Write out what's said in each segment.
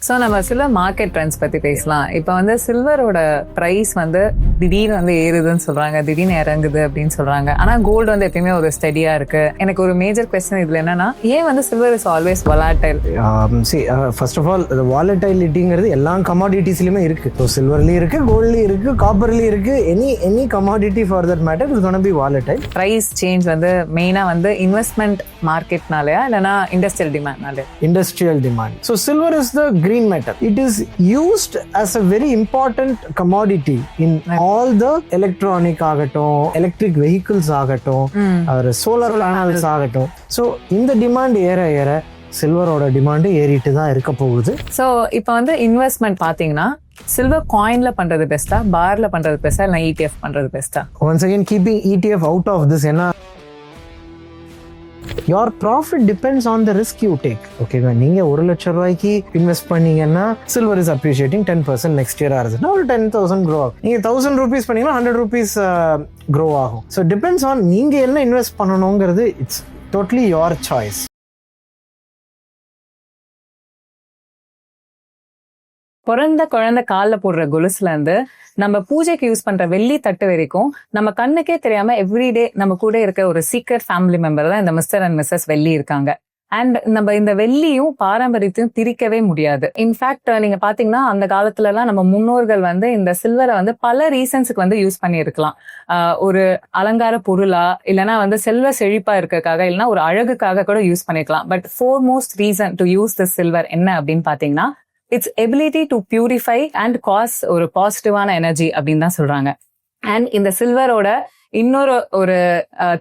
So நம்ம silver market trends பற்றி பேசலாம். இப்போ வந்து சில்வரோட ப்ரைஸ் வந்து திடீர்னு வந்து ஏறுதுன்னு சொல்கிறாங்க, திடீர்னு இறங்குது அப்படின்னு சொல்கிறாங்க. ஆனால் கோல்டு வந்து எப்பயுமே ஒரு ஸ்டெடியாக இருக்குது. எனக்கு ஒரு மேஜர் கொஸ்டின் இதில் என்னன்னா, ஏன் வந்து silver is always volatile? First of all வாலடைலிட்டிங்கிறது எல்லா கமாடிட்டிஸ்லையுமே இருக்குது. ஸோ சில்வர்லேயும் இருக்குது, கோல்ட்லேயும் இருக்குது, காப்பர்லேயும் இருக்குது. Any commodity for that matter is gonna be volatile. Price change வந்து மெயினாக வந்து இன்வெஸ்ட்மெண்ட் மார்க்கெட்னாலயா இல்லைனா இண்டஸ்ட்ரியல் டிமாண்ட்னாலே? Industrial demand. So silver is the green metal. It is used as a very important commodity in all the electronic ஆகட்டும், electric vehicles ஆகட்டும், solar panels ஆகட்டும். So இந்த டிமாண்ட் ஏற சில்வரோட டிமாண்ட் ஏறிட்டு தான் இருக்க போகுது. ஸோ இப்போ வந்து இன்வெஸ்ட்மெண்ட் பார்த்தீங்கன்னா சில்வர் காயின்ல பண்றது பெஸ்டா, பார்ல பண்றது பெஸ்டா, இல்லை ETF பண்றது பெஸ்டா? Once again keeping ETF out of this, ஏன்னா your profit depends on the risk you take. ஓகேவா, நீங்க 1 லட்சம் ரூபாய்க்கு இன்வெஸ்ட் பண்ணீங்கன்னா silver is appreciating 10% next year ஆகுதுன்னா ஒரு 10,000 க்ரோ ஆகும். நீங்க 1000 rupees பண்ணீங்கன்னா 100 rupees க்ரோ ஆகும். ஸோ டிபெண்ட்ஸ் ஆன் நீங்க என்ன இன்வெஸ்ட் பண்ணணுங்கிறது. It's totally your choice. பிறந்த குழந்தை காலில் போடுற கொலுசுல இருந்து நம்ம பூஜைக்கு யூஸ் பண்ற வெள்ளி தட்டு வரைக்கும் நம்ம கண்ணுக்கே தெரியாம எவ்ரிடே நம்ம கூட இருக்க ஒரு சீக்ரெட் ஃபேமிலி மெம்பர் தான் இந்த மிஸ்டர் அண்ட் மிஸ்ஸஸ் வெள்ளி இருக்காங்க. அண்ட் நம்ம இந்த வெள்ளியும் பாரம்பரியத்தையும் பிரிக்கவே முடியாது. இன்ஃபேக்ட் நீங்க பாத்தீங்கன்னா அந்த காலத்துல எல்லாம் நம்ம முன்னோர்கள் வந்து இந்த சில்வரை வந்து பல ரீசன்ஸுக்கு வந்து யூஸ் பண்ணி இருக்கலாம். ஒரு அலங்கார பொருளா, இல்லைன்னா வந்து செல்வ செழிப்பா இருக்கிறதுக்காக, இல்லைன்னா ஒரு அழகுக்காக கூட யூஸ் பண்ணிருக்கலாம். But foremost reason to use the silver என்ன அப்படின்னு பாத்தீங்கன்னா, it's ability to purify and cause ஒரு பாசிட்டிவான எனர்ஜி அப்படின்னு தான் சொல்றாங்க. அண்ட் இந்த சில்வரோட இன்னொரு ஒரு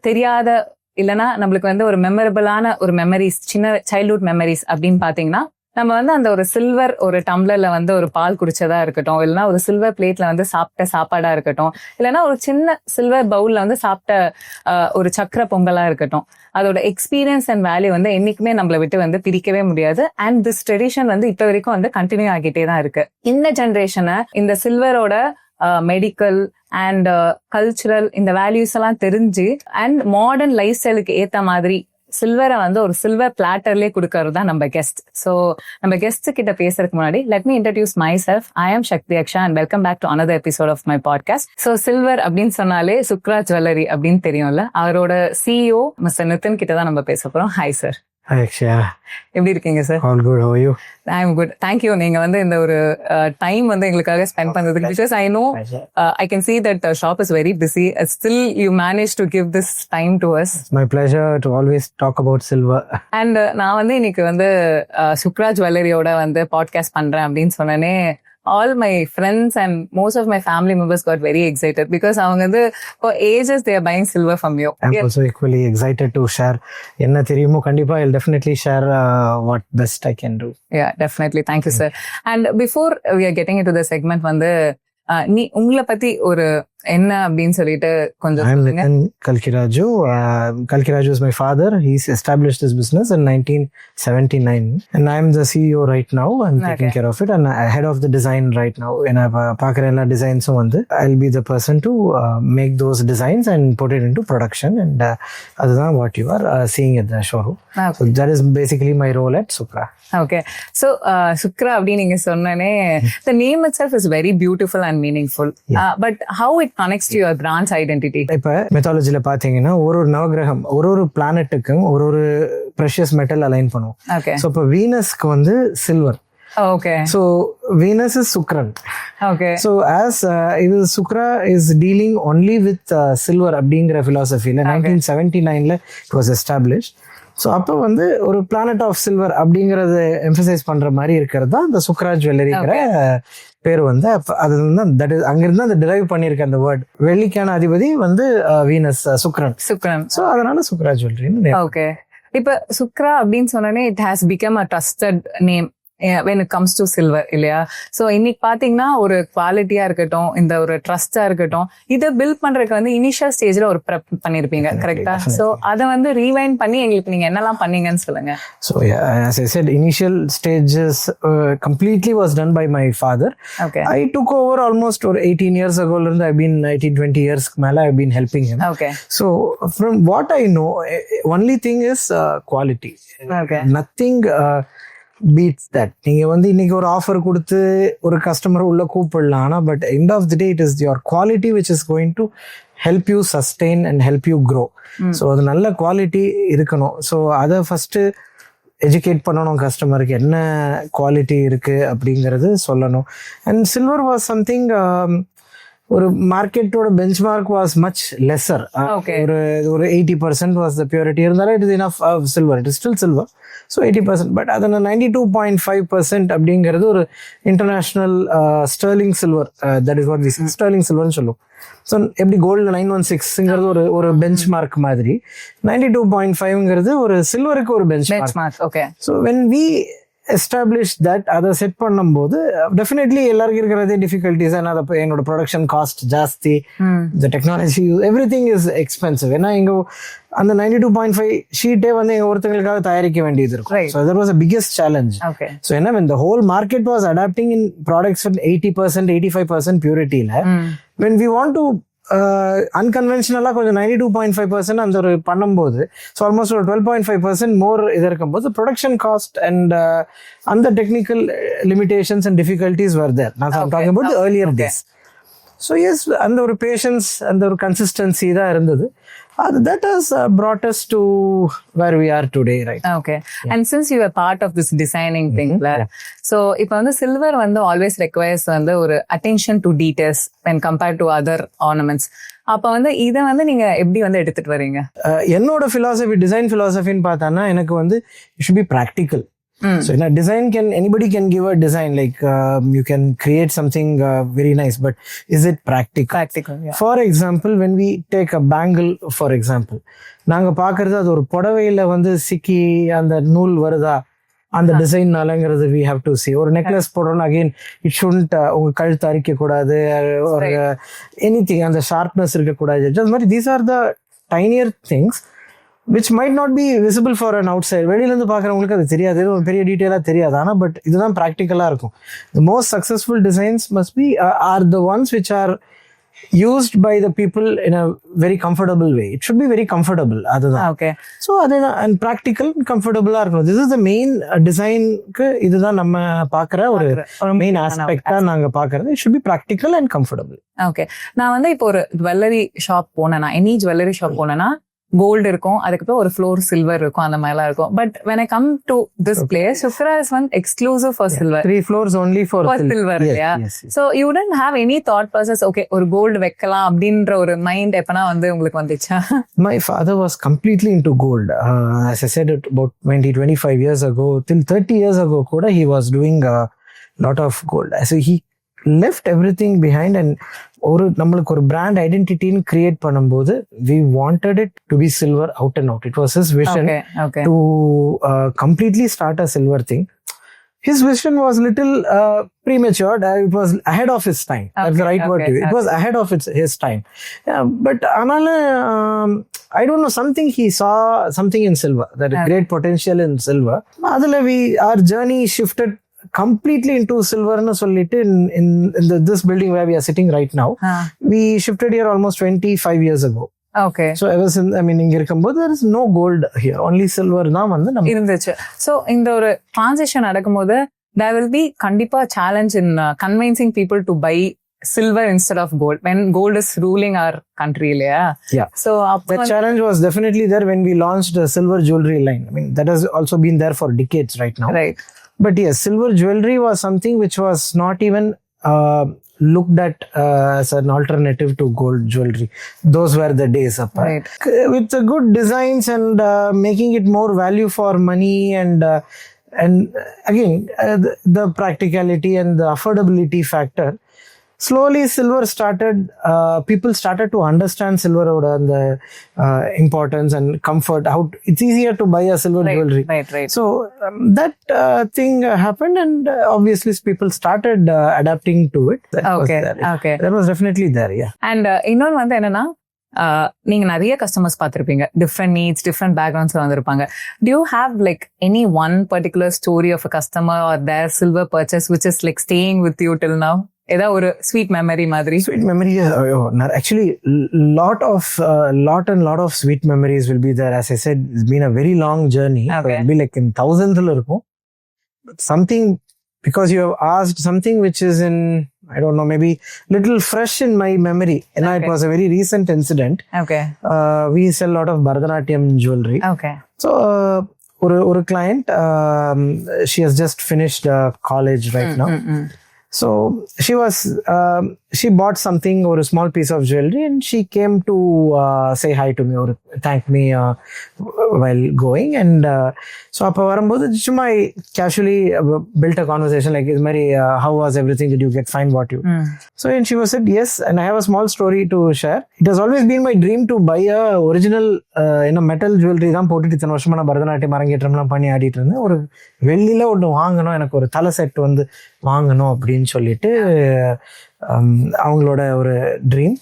தெரியாத இல்லைன்னா நம்மளுக்கு வந்து ஒரு மெமரபிளான ஒரு மெமரிஸ், சின்ன சைல்ட்ஹுட் மெமரிஸ் அப்படின்னு பாத்தீங்கன்னா, நம்ம வந்து அந்த ஒரு சில்வர் ஒரு டம்ளர்ல வந்து ஒரு பால் குடிச்சதா இருக்கட்டும், இல்லைன்னா ஒரு சில்வர் பிளேட்ல வந்து சாப்பிட்ட சாப்பாடா இருக்கட்டும், இல்லைன்னா ஒரு சின்ன சில்வர் பவுல்ல வந்து சாப்பிட்ட ஒரு சக்கரை பொங்கலா இருக்கட்டும், அதோட எக்ஸ்பீரியன்ஸ் அண்ட் வேல்யூ வந்து என்னைக்குமே நம்மளை விட்டு வந்து பிரிக்கவே முடியாது. அண்ட் திஸ் ட்ரெடிஷன் வந்து இப்ப வரைக்கும் வந்து கண்டினியூ ஆகிட்டே தான் இருக்கு. இந்த ஜென்ரேஷனை இந்த சில்வரோட மெடிக்கல் அண்ட் கல்ச்சுரல் இந்த வேல்யூஸ் எல்லாம் தெரிஞ்சு அண்ட் மாடர்ன் லைஃப் ஸ்டைலுக்கு ஏத்த மாதிரி சில்வரை வந்து ஒரு சில்வர் பிளாட்டர்லயே கொடுக்கறது தான் நம்ம கெஸ்ட். ஸோ நம்ம கெஸ்ட் கிட்ட பேசுறதுக்கு முன்னாடி let me introduce myself. I am Shakthi Aksha and welcome back to another episode of my podcast. So silver அப்படின்னு சொன்னாலே சுக்ரா ஜுவல்லரி அப்படின்னு தெரியும்ல, அவரோட CEO மிஸ்டர் நிதின் கிட்ட தான் நம்ம பேச போறோம். Hi sir. ஹாய் அக்ஷயா, எப்படி இருக்கீங்க sir? All good, how are you? I am good, thank you. நீங்க வந்து இந்த ஒரு டைம் வந்து எங்களுக்காக ஸ்பெண்ட் பண்றதுக்கு, because I know I can see that the shop is very busy. Still you managed to give this time to us. It's my pleasure to always talk about silver. And நான் வந்து இன்னைக்கு வந்து சுக்ரா ஜுவல்லரியோட வந்து podcast பண்றேன் அப்படின்னு சொன்னனே, all my friends and most of my family members got very excited because அவங்க வந்து for ages they are buying silver from you. I'm also equally excited to share என்ன தெரியுமோ கண்டிப்பா I'll definitely share what best I can do. Yeah, definitely. Thank you, sir. And before we are getting into the segment வந்து நீ உங்களை பத்தி ஒரு என்ன அப்படின்னு சொல்லிட்டு கொஞ்சம் I'm Nitin Kalkiraju. Kalkiraju is my father. He's established his business in 1979 and I'm the CEO right now. I'm taking care of it and head of the design right now. When I paakra ella designs வந்து I'll be the person to make those designs and put it into production and அதுதான் what you are seeing at the showroom. Okay. So that is basically my role at Sukra. Okay. So Sukra அப்படின்னு நீங்க சொன்னனே, the name itself is very beautiful and meaningful. Yeah. But how it connects to your brand's identity? இப்ப மெத்தாலஜில பாத்தீங்கன்னா ஒரு நவகிரகம் ஒரு பிளானட்டுக்கும் ஒரு precious metal align பண்ணுவோம். Okay. So இப்ப வீனஸ்க்கு வந்து silver. Okay. So Venus is Sukran. Okay. So as Sukra is dealing only with silver அப்படிங்கிற philosophy ல 1979ல it was established. ஸோ அப்போ வந்து ஒரு பிளானட் ஆஃப் சில்வர் அப்படிங்கறத எம்பசைஸ் பண்ற மாதிரி இருக்கிறது தான் இந்த சுக்ரா ஜுவல்லரிங்கிற பேர் வந்து. அதுதான் தட் இஸ் அங்கிருந்து அந்த டிரைவ் பண்ணியிருக்க அந்த வேர்ட். வெள்ளிக்கான அதிபதி வந்து வீனஸ், சுக்ரன். ஸோ அதனால சுக்ரா ஜுவல்லரின்னு. ஓகே. இப்ப சுக்ரா அப்படின்னு சொன்னோடனே it has become a trusted name when it comes to silver இல்லையா? ஸோ இன்னைக்கு பாத்தீங்கன்னா ஒரு குவாலிட்டியா இருக்கட்டும், இந்த ஒரு ட்ரஸ்டா இருக்கட்டும், இதை பில்ட் பண்றதுக்கு வந்து இனிஷியல் ஸ்டேஜ்ல ஒரு ப்ரெப் பண்ணிருப்பீங்க, கரெக்டா? ஸோ அதை வந்து ரீவைண்ட் பண்ணி எங்களுக்கு நீங்க என்னெல்லாம் பண்ணீங்கன்னு சொல்லுங்க. So as I said, initial stages completely was done by my father. Okay. I took over almost or 18 years ago. I've been 18-20 years மேல I've been helping him. Okay. So from what I know, only thing is quality. Okay. Nothing beats that. நீங்க வந்து இன்னைக்கு ஒரு offer கொடுத்து ஒரு customer உள்ள கூப்பிடலாம், ஆனா but end of the day it is your quality which is going to help you sustain and help you grow. So அது நல்ல குவாலிட்டி இருக்கணும். ஸோ அதை ஃபர்ஸ்ட் எஜுகேட் பண்ணணும், கஸ்டமருக்கு என்ன குவாலிட்டி இருக்கு அப்படிங்கிறது சொல்லணும். அண்ட் சில்வர் வாஸ் சம்திங், ஒரு மார்க்கெட்டோட பெஞ்ச்மார்க் வாஸ் மச் லெஸர். ஒரு 80% வாஸ் த பியூரிட்டி இருந்தாலும் it is enough silver, it is still silver. So 80%, but அதில் 92.5% அப்படிங்கிறது ஒரு international sterling silver, that is what we sterling சில்வர்னு சொல்லுவோம். ஸோ எப்படி கோல்டு 916ங்கிறது ஒரு பெஞ்ச் மார்க் மாதிரி 92.5ங்கிறது ஒரு சில்வருக்கு ஒரு benchmark. Okay. So when we establish that, அதை செட் பண்ணும்போது டெஃபினெட்லி எல்லாருக்கும் இருக்கிறதே டிஃபிகல்ட்டிஸ். ஏன்னா அதை என்னோட ப்ரொடக்ஷன் காஸ்ட் ஜாஸ்தி, இந்த technology every thing is expensive. ஏன்னா இங்கே அந்த 92.5 ஷீட்டே வந்து எங்க ஒருத்தங்களுக்காக தயாரிக்க வேண்டியது இருக்கும். So that was a biggest challenge. So ஏன்னா இந்த whole market was adapting in products 80%, 85% பியூரிட்டியில, when we want to அன்கன்வென்ஷனலாக கொஞ்சம் 92.5% அந்த ஒரு பண்ணும்போது, ஸோ ஆல்மோஸ்ட் ஒரு 12.5% மோர் இது இருக்கும்போது ப்ரொடக்ஷன் காஸ்ட் அண்ட் அந்த technical limitations and difficulties were there. நான் talking about earlier days. So yes, அந்த ஒரு பேஷன்ஸ், அந்த ஒரு கன்சிஸ்டன்சி தான் இருந்தது. That has brought us to where we are today, right? Okay. Yeah. And since you are part of this designing thing, so இப்போ வந்து silver வந்து always requires வந்து ஒரு attention to details when compared to other ornaments. அப்ப வந்து இதை வந்து நீங்க எப்படி வந்து எடுத்துட்டு வரீங்க? என்னோட philosophy, design philosophy-ன்னு பார்த்தானா எனக்கு வந்து it should be practical. So in a design, anybody can give a design, like you can create something very nice, but is it practical? Yeah. For example, when we take a bangle, for example, நாங்க பாக்குறது அது ஒரு புடவையில வந்து சிக்கி அந்த நூல் வருதா அந்த டிசைன்னாலங்கிறது we have to see. ஒரு நெக்லஸ் போடுறோம்னா அகைன் இட் ஷுடன்ட் உங்க கழுத்து அரிக்க கூடாது, ஒரு எனிதிங் அந்த ஷார்ப்னஸ் இருக்கக்கூடாது. ஜஸ்ட் மாதிரி these are the tinier things which might not be visible for an outside. வெளியிலேருந்து பார்க்குறவங்களுக்கு அது தெரியாது, ஒரு பெரிய டீட்டெயிலாக தெரியாது. ஆனால் பட் இதுதான் ப்ராக்டிக்கலாக இருக்கும். The most successful designs must be are the ones which are used by the people in a very comfortable way. It should be very comfortable. அதுதான். Okay. So அதுதான், and practical, comfortable-ஆ இருக்கணும். This is the main design-க்கு இதுதான் நம்ம பார்க்குற ஒரு main aspect-ஆ நாங்கள் பார்க்குறது. It should be practical and comfortable. Okay. நான் வந்து இப்போ ஒரு ஜுவல்லரி ஷாப் போனேன்னா, எனி ஜுவல்லரி ஷாப் போனேன்னா கோல்டு இருக்கும், அதுக்கப்புறம் ஒரு ஃப்ளோர் சில்வர் இருக்கும், அந்த மாதிரிலாம் இருக்கும். But when I come to this place, Shukra is one exclusive for silver. 3 floors only for silver. Yes. So you didn't have any thought process, okay, ஒரு gold வைக்கலாம் அப்படின்ற ஒரு மைண்ட் எப்பனா வந்து உங்களுக்கு வந்துச்சா? My father was completely into gold. As I said, about 25 years ago, till 30 years ago kuda he was doing a lot of gold. So he left everything behind and ஒரு நம்மளுக்கு ஒரு பிராண்ட் ஐடென்டிட்டின்னு கிரியேட் பண்ணும்போது we wanted it to be silver out and out. It was his vision to completely start a silver thing. His vision was little premature. It was ahead of his time. That's the right word to it. It was ahead of his time. Yeah, but anala I don't know, something he saw something in silver, that great potential in silver. Adula our journey shifted completely into silver nu solliட்டு in this building where we are sitting right now. We shifted here almost 25 years ago. Okay. So ever since, I mean, இங்க இருக்கும்போது there is no gold here, only silver தான் வந்து நம்ம இருந்துச்சு. So இந்த ஒரு transition நடக்கும்போது there will be கண்டிப்பா challenge in convincing people to buy silver instead of gold when gold is ruling our country, இல்லையா? Yeah. So that challenge was definitely there when we launched a silver jewelry line. I mean, that has also been there for decades right now. Right. But yes, silver jewelry was something which was not even looked at as an alternative to gold jewelry. Those were the days. Right. With the good designs and making it more value for money and again the practicality and the affordability factor, slowly silver started, people started to understand silver and the importance and comfort, how it's easier to buy a silver jewelry. Right. So that thing happened and obviously people started adapting to it. That was definitely there. Yeah. And இன்னொன்று வந்து என்னன்னா, நீங்க நிறைய customers பார்த்திருப்பீங்க, different needs, different பேக்ரவுண்ட்ஸ்ல வந்திருப்பாங்க. Do you have like any one particular story of a customer or their silver purchase which is like staying with you till now? ஏதாவது ஒரு sweet memory மாதிரி? Sweet memory, actually lot of sweet memories will be there. As I said, it's been a very long journey. It will be like in thousands இருக்கும். something, because you have asked something which is in, I don't know, maybe little fresh in my memory. And it was a very recent incident. Okay. We sell a lot of Bharatanatyam jewelry. Okay. So ஒரு client, she has just finished college right now. So she bought something or a small piece of jewelry, and she came to say hi to me or thank me while going. And so appa varumbodhu chuma I casually built a conversation like, is Mary, how was everything, did you get fine what you so, and she was said yes. And I have a small story to share. It has always been my dream to buy a original metal jewelry தான் போட்டுட்டு இத்தனை வருஷமா நான் பரதநாட்டியம் அரங்கேற்றம்லாம் பண்ணி ஆடிட்டு இருந்தேன். ஒரு வெள்ளியில ஒன்று வாங்கணும், எனக்கு ஒரு தலை செட் வந்து வாங்கணும் அப்படின்னு சொல்லிட்டு அவங்களோட ஒரு dream.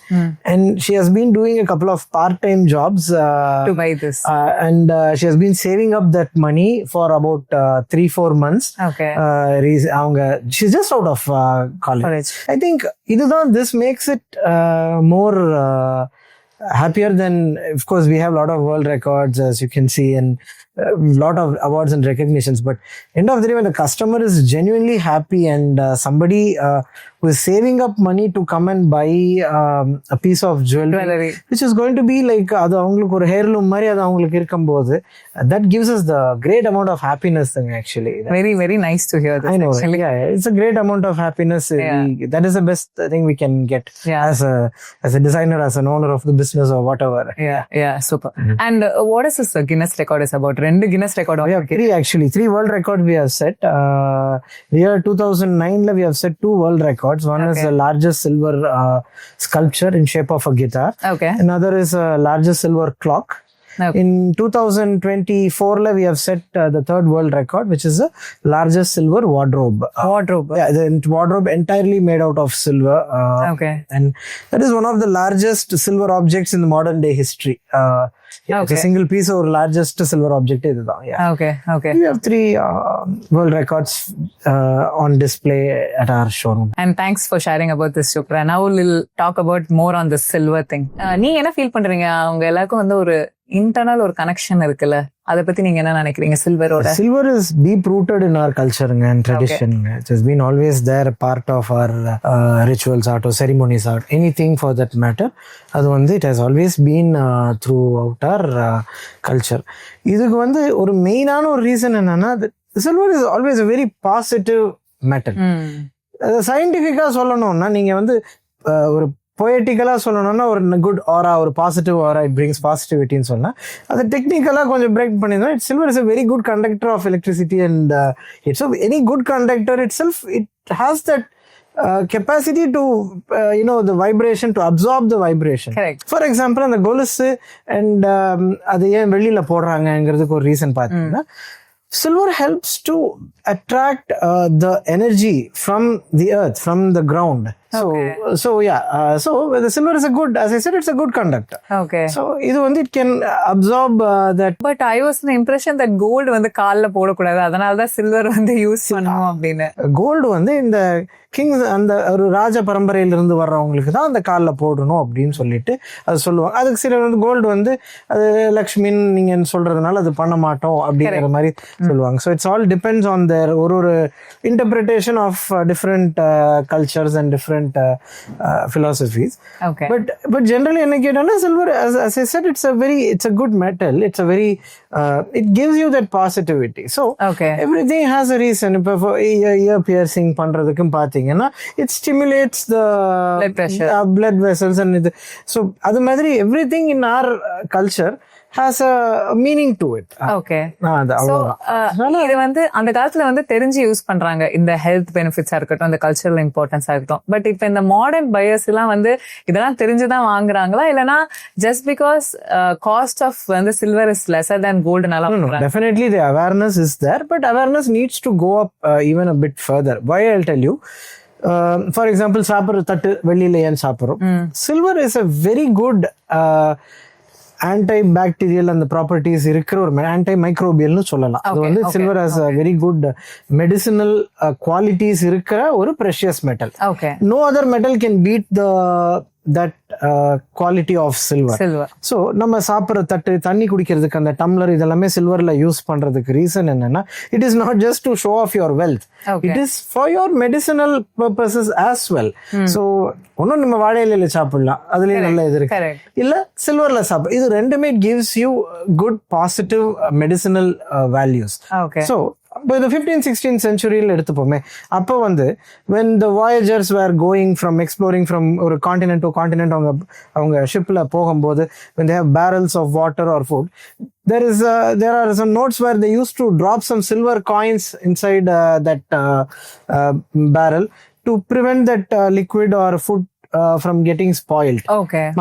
And she has been doing a couple of part-time jobs to buy this. And she has been saving up that money for about 3-4 months. Okay. அவங்க she's just out of college. I think இதுதான், this makes it more happier than, of course we have a lot of world records as you can see, and lot of awards and recognitions, but end of the day when the customer is genuinely happy and somebody who is saving up money to come and buy a piece of jewelry which is going to be like அது அவங்களுக்கு ஒரு heirloom மாதிரி அது அவங்களுக்கு இருக்கும்போது, that gives us the great amount of happiness thing actually. Very, very nice to hear this. I know, actually. yeah, it's a great amount of happiness. That is the best thing we can get as a designer, as an owner of the business or whatever. Yeah, super. And what is this Guinness record is about? Rendu Guinness record. We have three world records we have set. Year 2009 we have set 2 world records. One is the largest silver sculpture in shape of a guitar. Okay. Another is a largest silver clock. Okay. In 2024 we have set the 3rd world record, which is the largest silver wardrobe. Yeah, the wardrobe entirely made out of silver. Okay. And that is one of the largest silver objects in the modern day history. It's a single piece or largest silver object. Okay. We have 3 world records on display at our showroom. And thanks for sharing about this, Chopra. Now we'll talk about more on the silver thing. நீங்க என்ன feel பண்றீங்க? அவங்க எல்லாருக்கும் வந்து ஒரு internal ஒரு connection இருக்குல்ல, அதை பத்தி நீங்க என்ன நினைக்கிறீங்க? சில்வரோட silver is deep rooted in our culture and tradition. It has been always there, a part of our rituals art or ceremonies art, anything for that matter. அது வந்து it has always been throughout our culture. இதுக்கு வந்து ஒரு மெயினான ஒரு reason என்னன்னா, silver is always a very positive metal. சயின்டிஃபிக்கா சொல்லணும்னா, நீங்க வந்து ஒரு பொயட்டிக்கலா சொல்லணும்னா, ஒரு குட் ஆரா, ஒரு பாசிட்டிவ் ஆரா, இட் பிரிங்ஸ் பாசிட்டிவிட்டின்னு சொன்னா, அதை டெக்னிக்கலா கொஞ்சம் பிரேக் பண்ணினா, silver is a very good conductor of electricity, and it's any good conductor itself, it has that capacity to the vibration, to absorb the vibration. Correct. For example, அந்த கொலுசு and அது ஏன் வெளியில போடுறாங்கங்கிறதுக்கு ஒரு ரீசன் பார்த்தீங்கன்னா, silver helps to attract the energy from the earth, from the ground. So the silver is a good, as I said, it's a good conductor. Okay. So இது வந்து it can absorb that. But I was in the impression that gold வந்து கால்ல போடக்கூடாது, அதனால தான் silver வந்து use பண்ணுவோம் அப்படின்னு. கோல்டு வந்து இந்த கிங்ஸ், அந்த ஒரு ராஜ பரம்பரையிலிருந்து வர்றவங்களுக்கு தான் அந்த காலில் போடணும் அப்படின்னு சொல்லிட்டு அது சொல்லுவாங்க. அதுக்கு சிலர் வந்து கோல்டு வந்து அது லக்ஷ்மின்னு நீங்க சொல்றதுனால அது பண்ண மாட்டோம் அப்படிங்கிற மாதிரி சொல்லுவாங்க. So it's all depends on their ஒரு interpretation of different cultures and different philosophies. Okay. But generally என்ன கேட்டோம்னா, silver, as I said, it's a good metal. It's a very it gives you that positivity. So everything has a reason. இப்போ ear piercing பண்றதுக்கும் பாத்தீங்கன்னா, it stimulates the blood pressure, blood vessels, and so அது மாதிரி everything in our culture has a meaning to it. Okay. So இது வந்து அந்த காலத்துல வந்து தெரிஞ்சு யூஸ் பண்றாங்க, இந்த ஹெல்த் பெனிஃபிட்ஸா இருக்கட்டும், இந்த கல்ச்சரல் இம்பார்ட்டன்ஸா இருக்கட்டும். பட் இப்ப இந்த மாடர்ன் பையர்ஸ் எல்லாம் வந்து இதெல்லாம் தெரிஞ்சுதான் வாங்குறாங்களா, இல்லனா ஜஸ்ட் பிகாஸ் காஸ்ட் ஆஃப் வந்து silver is lesser than கோல்டுனால? Definitely the awareness is there, but awareness needs to go up even a bit further. Why, I'll tell you. For example, சாப்பிட்ற தட்டு வெள்ளியில ஏன் சாப்பிட்றோம்? Silver is a very good anti bacterial அந்த properties இருக்கிற ஒரு anti மைக்ரோபியல்னு சொல்லலாம். அது வந்து silver has a very good medicinal qualities இருக்கிற ஒரு precious metal. Okay. No other metal can beat the that quality of silver. So நம்ம சாப்பிட்ற தட்டு, தண்ணி குடிக்கிறதுக்கு அந்த டம்ளர் இதெல்லாமே சில்வர்ல யூஸ் பண்றதுக்கு ரீசன் என்னன்னா, it is not just to show off your wealth, it is for your medicinal purposes as well. So ஒன்னும் நம்ம வாழை இலையில சாப்பிடலாம், அதுலயே நல்ல இது இருக்கு, இல்ல சில்வர்ல சாப்பிட, இது ரெண்டுமே gives you good positive medicinal values. So இப்போ இந்த 15th-16th centuryல எடுத்துப்போமே, அப்போ வந்து when the voyagers were going from exploring from ஒரு continent to continent, அவங்க ஷிப்ல போகும்போது when they have barrels of water or food, there are some notes where they used to drop some silver coins inside that barrel to prevent that liquid or food from getting spoiled.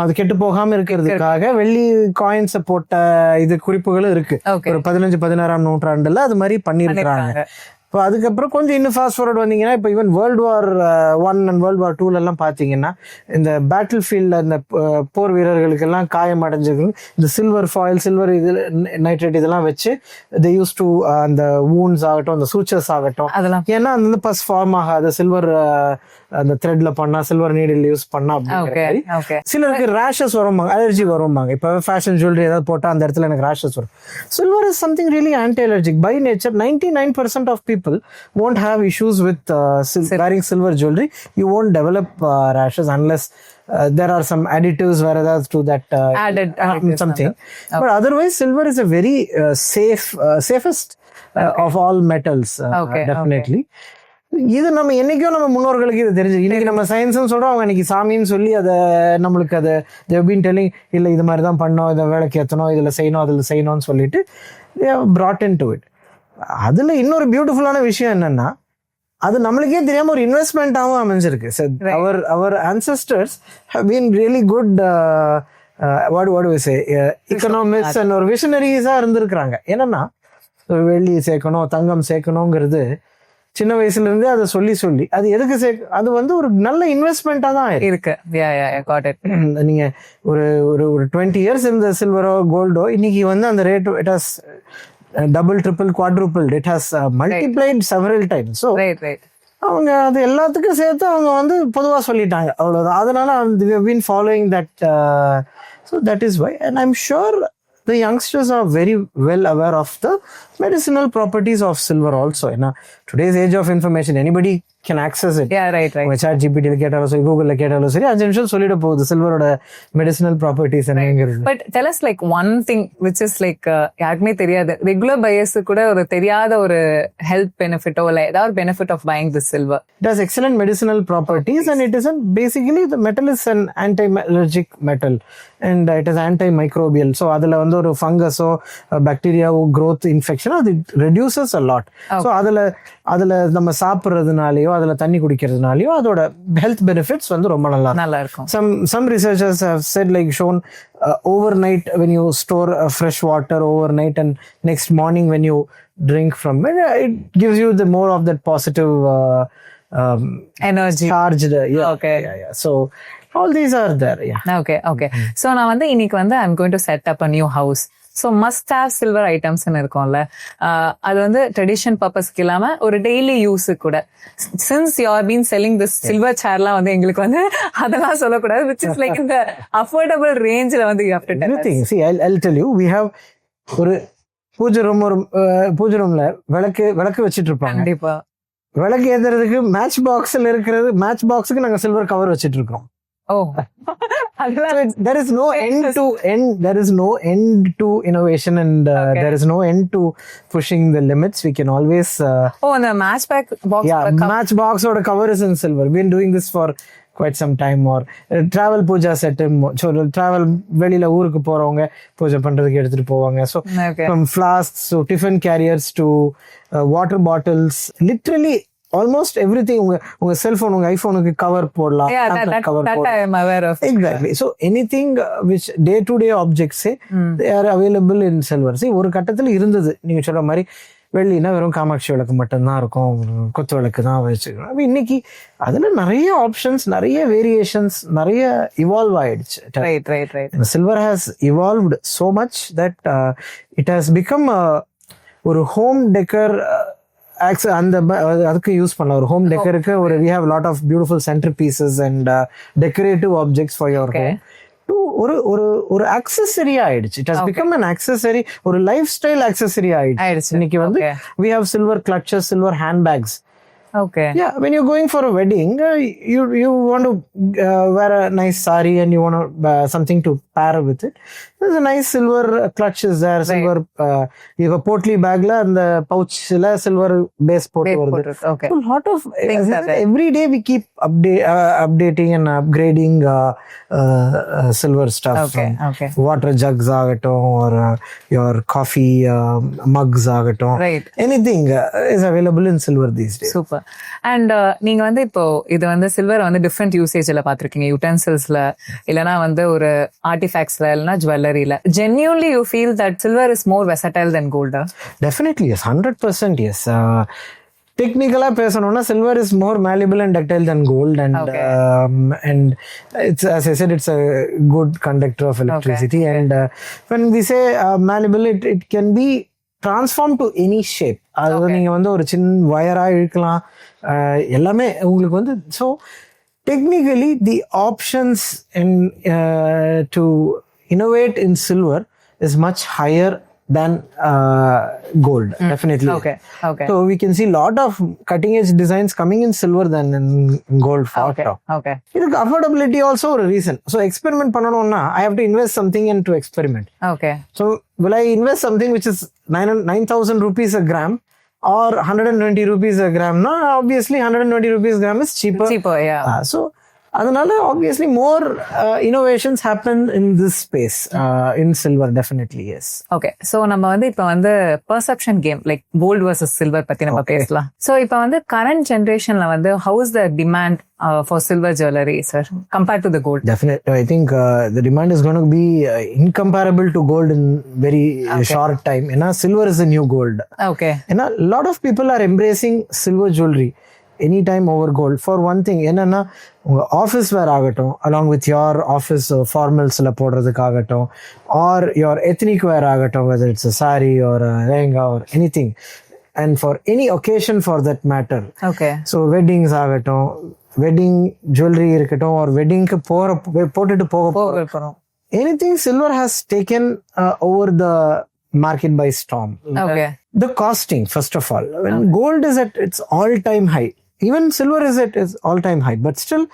அது கெட்டு போகாம இருக்கிறதுக்காக வெள்ளி coins போட்ட இது குறிப்புகளும் இருக்கு. ஒரு 15-16ஆம் நூற்றாண்டுல அது மாதிரி பண்ணிருக்காங்க. இப்போ அதுக்கப்புறம் கொஞ்சம் இன்னும் ஃபாஸ்ட் ஃபார்வர்ட் வந்தீங்கன்னா, இப்போ even World War I and World War II எல்லாம் பார்த்தீங்கன்னா, இந்த பேட்டில் ஃபீல்டில் இந்த போர் வீரர்களுக்கெல்லாம் காயம் அடைஞ்சது இந்த சில்வர் ஃபாயில், சில்வர் இது நைட்ரேட் இதெல்லாம் வச்சு தே யூஸ் டு அந்த வூண்ட்ஸ் ஆகட்டும், அந்த சூச்சர்ஸ் ஆகட்டும், அதெல்லாம் ஏன்னா அது வந்து பஸ் ஃபார்ம் ஆகாது, சில்வர் அந்த த்ரெட்ல பண்ணா, சில்வர் நீடில் யூஸ் பண்ணா அப்படிங்கிற. சிலருக்கு ரேஷஸ் வருவாங்க, அலர்ஜி வருவாங்க. இப்போ ஃபேஷன் ஜுவல்லரி ஏதாவது போட்டா அந்த இடத்துல எனக்கு ரேஷஸ் வரும். Silver is something really anti allergic by nature. 99% of people won't have issues with wearing silver jewelry. You won't develop rashes unless there are some additives whereas to that added something. But otherwise silver is a very safest of all metals, definitely. இது நம்ம என்னைக்கோ நம்ம முன்னோர்களுக்கு இது தெரிஞ்சு, இன்னைக்கு நம்ம சயின்ஸ்னு சொல்றோம், அவங்க இன்னைக்கு சாமின்னு சொல்லி அதை நம்மளுக்கு அதை they've been telling, இல்லை இது மாதிரி தான் பண்ணோம், இதை வேலைக்கு ஏற்றணும், இதில் செய்யணும், அதில் செய்யணும்னு சொல்லிட்டு they have brought into it. அதுல இன்னொரு பியூட்டிஃபுல்லான விஷயம் என்னன்னா, அது நம்மளுக்கே தெரியாம ஒரு இன்வெஸ்ட்மெண்ட்டாகவும் அமைஞ்சிருக்கு. our ancestors have been really good what do we say economists and ஒரு visionaries-ஆ இருந்திருக்கிறாங்க. என்னன்னா வெள்ளி சேர்க்கணும், தங்கம் சேர்க்கணுங்கிறது சின்ன வயசுல இருந்தே அதை சொல்லி அது எதுக்கு அது வந்து ஒரு நல்ல இன்வெஸ்ட்மெண்டா தான் இருக்கு. நீங்க ஒரு 20 years இந்த சில்வரோ கோல்டோ இன்னைக்கு வந்து அந்த rate it has double, triple, quadrupled. It has multiplied several times. So அவங்க அது எல்லாத்துக்கும் சேர்த்து அவங்க வந்து பொதுவா சொல்லிட்டாங்க, அவ்வளவுதான். அதனால we have been following that, so that is why, and I'm sure the youngsters are very well aware of the medicinal properties of silver also. In today's age of information, anybody can access it. Chat GPT கேட்டாலும் சரி, Google கேட்டாலும் சரி, 5 நிமிஷம் சொல்லிட போகுது சில்வரோட medicinal properties என்னங்கிறது. But tell us like one thing which is like யாருக்குமே தெரியாது, ரெகுலர் பையர்ஸ் கூட ஒரு தெரியாத ஒரு ஹெல்த் பெனிஃபிட்டோ இல்ல ஏதாவது benefit of buying the silver. It has excellent medicinal properties and it is basically the metal is an anti-allergic metal and it is antimicrobial. So அதுல வந்து ஒரு ஃபங்கஸோ பாக்டீரியாவோ growth infection அது reduces a lot. So அதுல நம்ம சாப்பிடுறதுனாலயோ அதுல தண்ணி குடிக்கிறதுனாலயோ அதோட health benefits வந்து ரொம்ப நல்லா இருக்கும். Some researchers have said, like shown overnight when you store fresh water overnight and next morning when you drink from it, it gives you the more of that positive energy charged. So all these are there. So நான் வந்து இன்னைக்கு வந்து I'm going to set up a new house. So must have silver ஐட்டம்ஸ்ன்னு இருக்கும்ல, அது வந்து tradition பர்பஸ்க்கு இல்லாம ஒரு டெய்லி யூஸ் கூட. Since you are been selling this silver சேர்லாம் வந்து எங்களுக்கு வந்து அதெல்லாம் சொல்லக்கூடாது, விச் இஸ் லைக் இந்த அஃபோர்டபுள் ரேஞ்சில் வந்து you have to tell us. See, I'll tell you, we have ஒரு பூஜை ரூம்ல விளக்கு வச்சிட்டு இருப்பாங்க. கண்டிப்பா விளக்கு ஏத்துறதுக்கு மேட்ச் பாக்ஸ்ல இருக்கிறது, மேட்ச் பாக்ஸுக்கு நாங்க சில்வர் கவர் வச்சிட்டு இருக்கோம். There is no end to innovation and there is no end to pushing the limits. We can always the matchbox matchbox oda cover is in silver. We've been doing this for quite some time. Or travel puja set, so travel வெளியில ஊருக்கு போறவங்க பூஜை பண்றதுக்கு எடுத்துட்டு போவாங்க. So from flasks to tiffin carriers to water bottles, literally almost everything. உங்க cellphone, உங்க ஐபோனுக்கு cover போடலாம். Exactly. So anything which day to day objects they are available in silver. See, ஒரு கட்டத்துல இருந்தது நீங்க சொல்ற மாதிரி வெள்ளினா வெறும் காமாட்சி விளக்கு மட்டும்தான் இருக்கும், கொத்து விளக்கு தான் வச்சுக்கணும். இன்னைக்கு அதுல நிறைய ஆப்ஷன்ஸ், நிறைய வேரியேஷன்ஸ், நிறைய இவால்வ் ஆயிடுச்சு. Silver has evolved so much that it has become ஒரு ஹோம் டெக்கர் அதுக்கு யூஸ் பண்ணலாம். ஒரு ஹோம் டெக்கருக்கு ஒரு we have a lot of beautiful centerpieces and decorative objects for your home. ஒரு ஒரு ஒரு அக்சசரி ஆயிடுச்சு. It has become an accessory, ஒரு லைஃப் ஸ்டைல் அக்சசரி ஆயிடுச்சு. இன்னைக்கு வந்து we have silver clutches, silver handbags. Okay. Yeah, when you're going for a wedding, you want to wear a nice sari and you want to something to pair with it. There's a nice silver clutch is there, silver you have a portly bag la and the pouch la silver base port varudhu. Okay. So a lot of every day we keep updating and upgrading silver stuff. Okay. Water jugs agaton or your coffee mugs agaton. Right. Anything is available in silver these days. Super. And நீங்க வந்து இப்போ இது வந்து silver வந்து different யூசேஜ்ல பாத்திருக்கீங்க, யூட்டென்சில்ஸ்ல இல்லனா வந்து ஒரு ஆர்டிஃபேக்ட்ஸ்ல இல்லனா ஜுவல்லரியில. Genuinely you feel that silver is more versatile then gold? Definitely yes, 100% yes. Technically பேசணும்னா silver is more malleable and ductile than gold and it's, as I said, it's a good conductor of electricity. And when we say malleable, it can be transformed to any shape. அது நீங்க வந்து ஒரு சின்ன வயரா இழுக்கலாம், எல்லாமே உங்களுக்கு வந்து. So technically the options in to innovate in silver is much higher than gold. Definitely. Okay. So we can see lot of cutting edge designs coming in silver than in gold. Okay. இதுக்கு affordability also a reason. So experiment பண்ணனும்னா I have to invest something into experiment. Okay. So will I invest something which is 9,000 rupees a gram or 120 rupees a gram? No, obviously 120 rupees a gram is cheaper. Yeah. So அதனால obviously more innovations happen in this space in silver. Definitely yes. Okay, so நம்ம வந்து இப்ப வந்து perception game like gold versus silver பத்தி நம்ம பேசலாம். So இப்ப வந்து current generationல வந்து how is the demand for silver jewelry, sir, compared to the gold? Definitely, I think the demand is going to be incomparable to gold in very short time. ஏன்னா silver is the new gold. Okay. ஏன்னா a lot of people are embracing silver jewelry anytime over gold. For one thing, என்னன்னா உங்க office wear ஆகட்டும், along with your office ஃபார்மல்ஸில் போடுறதுக்கு ஆகட்டும், or your ethnic wear ஆகட்டும், whether it's sari or lehenga or any thing, and for any occasion for that matter. Okay. So weddings ஆகட்டும், wedding jewellery இருக்கட்டும், ஒரு வெட்டிங்க்கு போட்டுட்டு போகிறோம், anything silver has taken over the market by storm. Okay. The costing, first of all, when gold is at its all-time high, even silver is at its all-time high, but still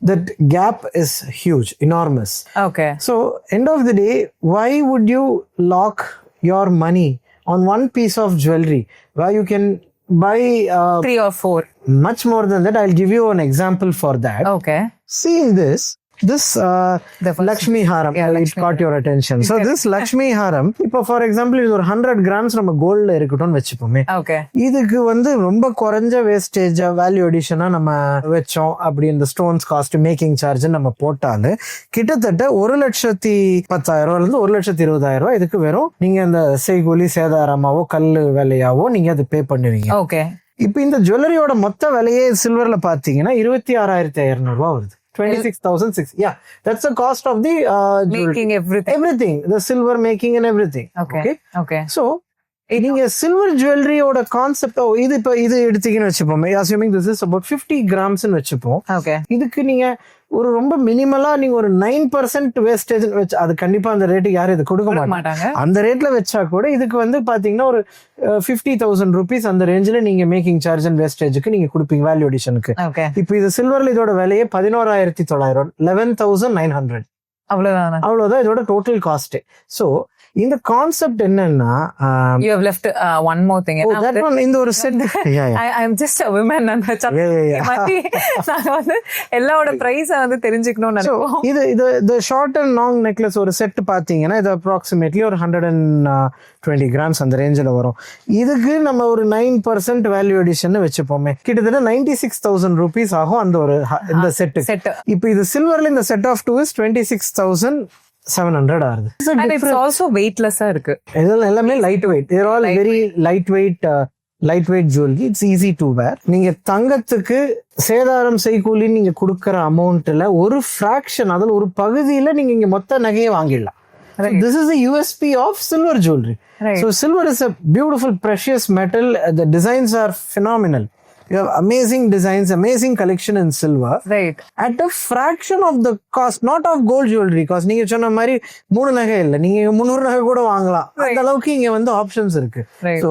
that gap is huge, enormous. Okay. So end of the day, why would you lock your money on one piece of jewelry where you can buy 3 or 4? Much more than that. I'll give you an example for that. Okay. Seeing this Lakshmi Haram, it caught your attention. So this Lakshmi Haram, இப்போ for example இது ஒரு 100 grams நம்ம கோல்ட்ல இருக்கட்டும்னு வச்சுப்போமே. Okay. இதுக்கு வந்து ரொம்ப குறைஞ்ச வேஸ்டேஜ் வேல்யூ அடிஷனா நம்ம வச்சோம் அப்படி இந்த ஸ்டோன்ஸ் காஸ்ட் மேக்கிங் சார்ஜ் நம்ம போட்டாலே கிட்டத்தட்ட 1,10,000 இருந்து 1,20,000 இதுக்கு வெறும் நீங்க அந்த செய்கூலி சேதாரமாவோ கல்லு விலையாவோ நீங்க அது பே பண்ணுவீங்க. ஓகே. இப்போ இந்த ஜுவல்லரியோட மொத்த விலையே சில்வர்ல பாத்தீங்கன்னா 26,200 வருது. 26,600. Yeah, that's the cost of the making everything, the silver making and everything. Okay. So நீங்க சில்வர் ஜுவல்லரியோட கான்செப்ட் இது எடுத்தீங்கன்னு வச்சுப்போம், அஸ்யூமிங் திஸ் இஸ் அபவுட் 50 கிராம்ஸ்னு வச்சுப்போம். இதுக்கு நீங்க ஒரு ரொம்ப மினிமலா நீங்க ஒரு 9% வேஸ்டேஜ் வச்சு, அது கண்டிப்பா அந்த ரேட்டுக்கு யாரும் இது கொடுக்க மாட்டாங்க. அந்த ரேட்ல வச்சா கூட இதுக்கு வந்து பாத்தீங்கன்னா ஒரு 50,000 rupees அந்த ரேஞ்சில நீங்க மேக்கிங் சார்ஜ் அண்ட் வேஸ்டேஜுக்கு நீங்க கொடுப்பீங்க வேல்யூ அடிஷனுக்கு. இப்போ இது சில்வர்ல இதோட விலையே 11,900, 11,900. அவ்வளவுதான் இதோட டோட்டல் காஸ்ட். சோ இந்த கான்செப்ட் என்னன்னா, you have left one more thing. That one இந்த ஒரு set. I am just a woman and நான் வந்து எல்லாரோட பிரைஸ் வந்து தெரிஞ்சுக்கணும்னு நினைப்போம். இது the short and long necklace ஒரு செட் பாத்தீங்கன்னா இது approximately ஒரு 120 கிராம்ஸ் அந்த ரேஞ்சில் வரும். இதுக்கு நம்ம ஒரு 9% வேல்யூ அடிஷன் வச்சுப்போமே, கிட்டத்தட்ட 96,000 rupees ஆகும் அந்த ஒரு இந்த செட். இப்போ இது சில்வர்ல இந்த செட் ஆஃப் 2 is 26,700 ஆகுது. And it's also weightless-ஆ இருக்கு. இதெல்லாம் எல்லாமே light weight. They're all very lightweight jewelry. It's easy to wear. நீங்க தங்கத்துக்கு சேதாரம் செய்கூலி நீங்க கொடுக்கற அமௌண்ட்ல ஒரு ஃபிராக்ஷன், அதில் ஒரு பகுதியில நீங்க இங்க மொத்த நகையை வாங்கிடலாம். Right. This is the USP of silver jewelry. Right. So silver is a beautiful precious metal. The designs are phenomenal. You have amazing designs, amazing collection in silver Right. at a fraction of the cost, not of gold jewelry cost. நீங்க சொன்ன மாதிரி 3 நகை இல்ல, நீங்க 300 நகை கூட வாங்கலாம். அந்த அளவுக்கு இங்க வந்து ஆப்ஷன்ஸ் இருக்கு. Right. So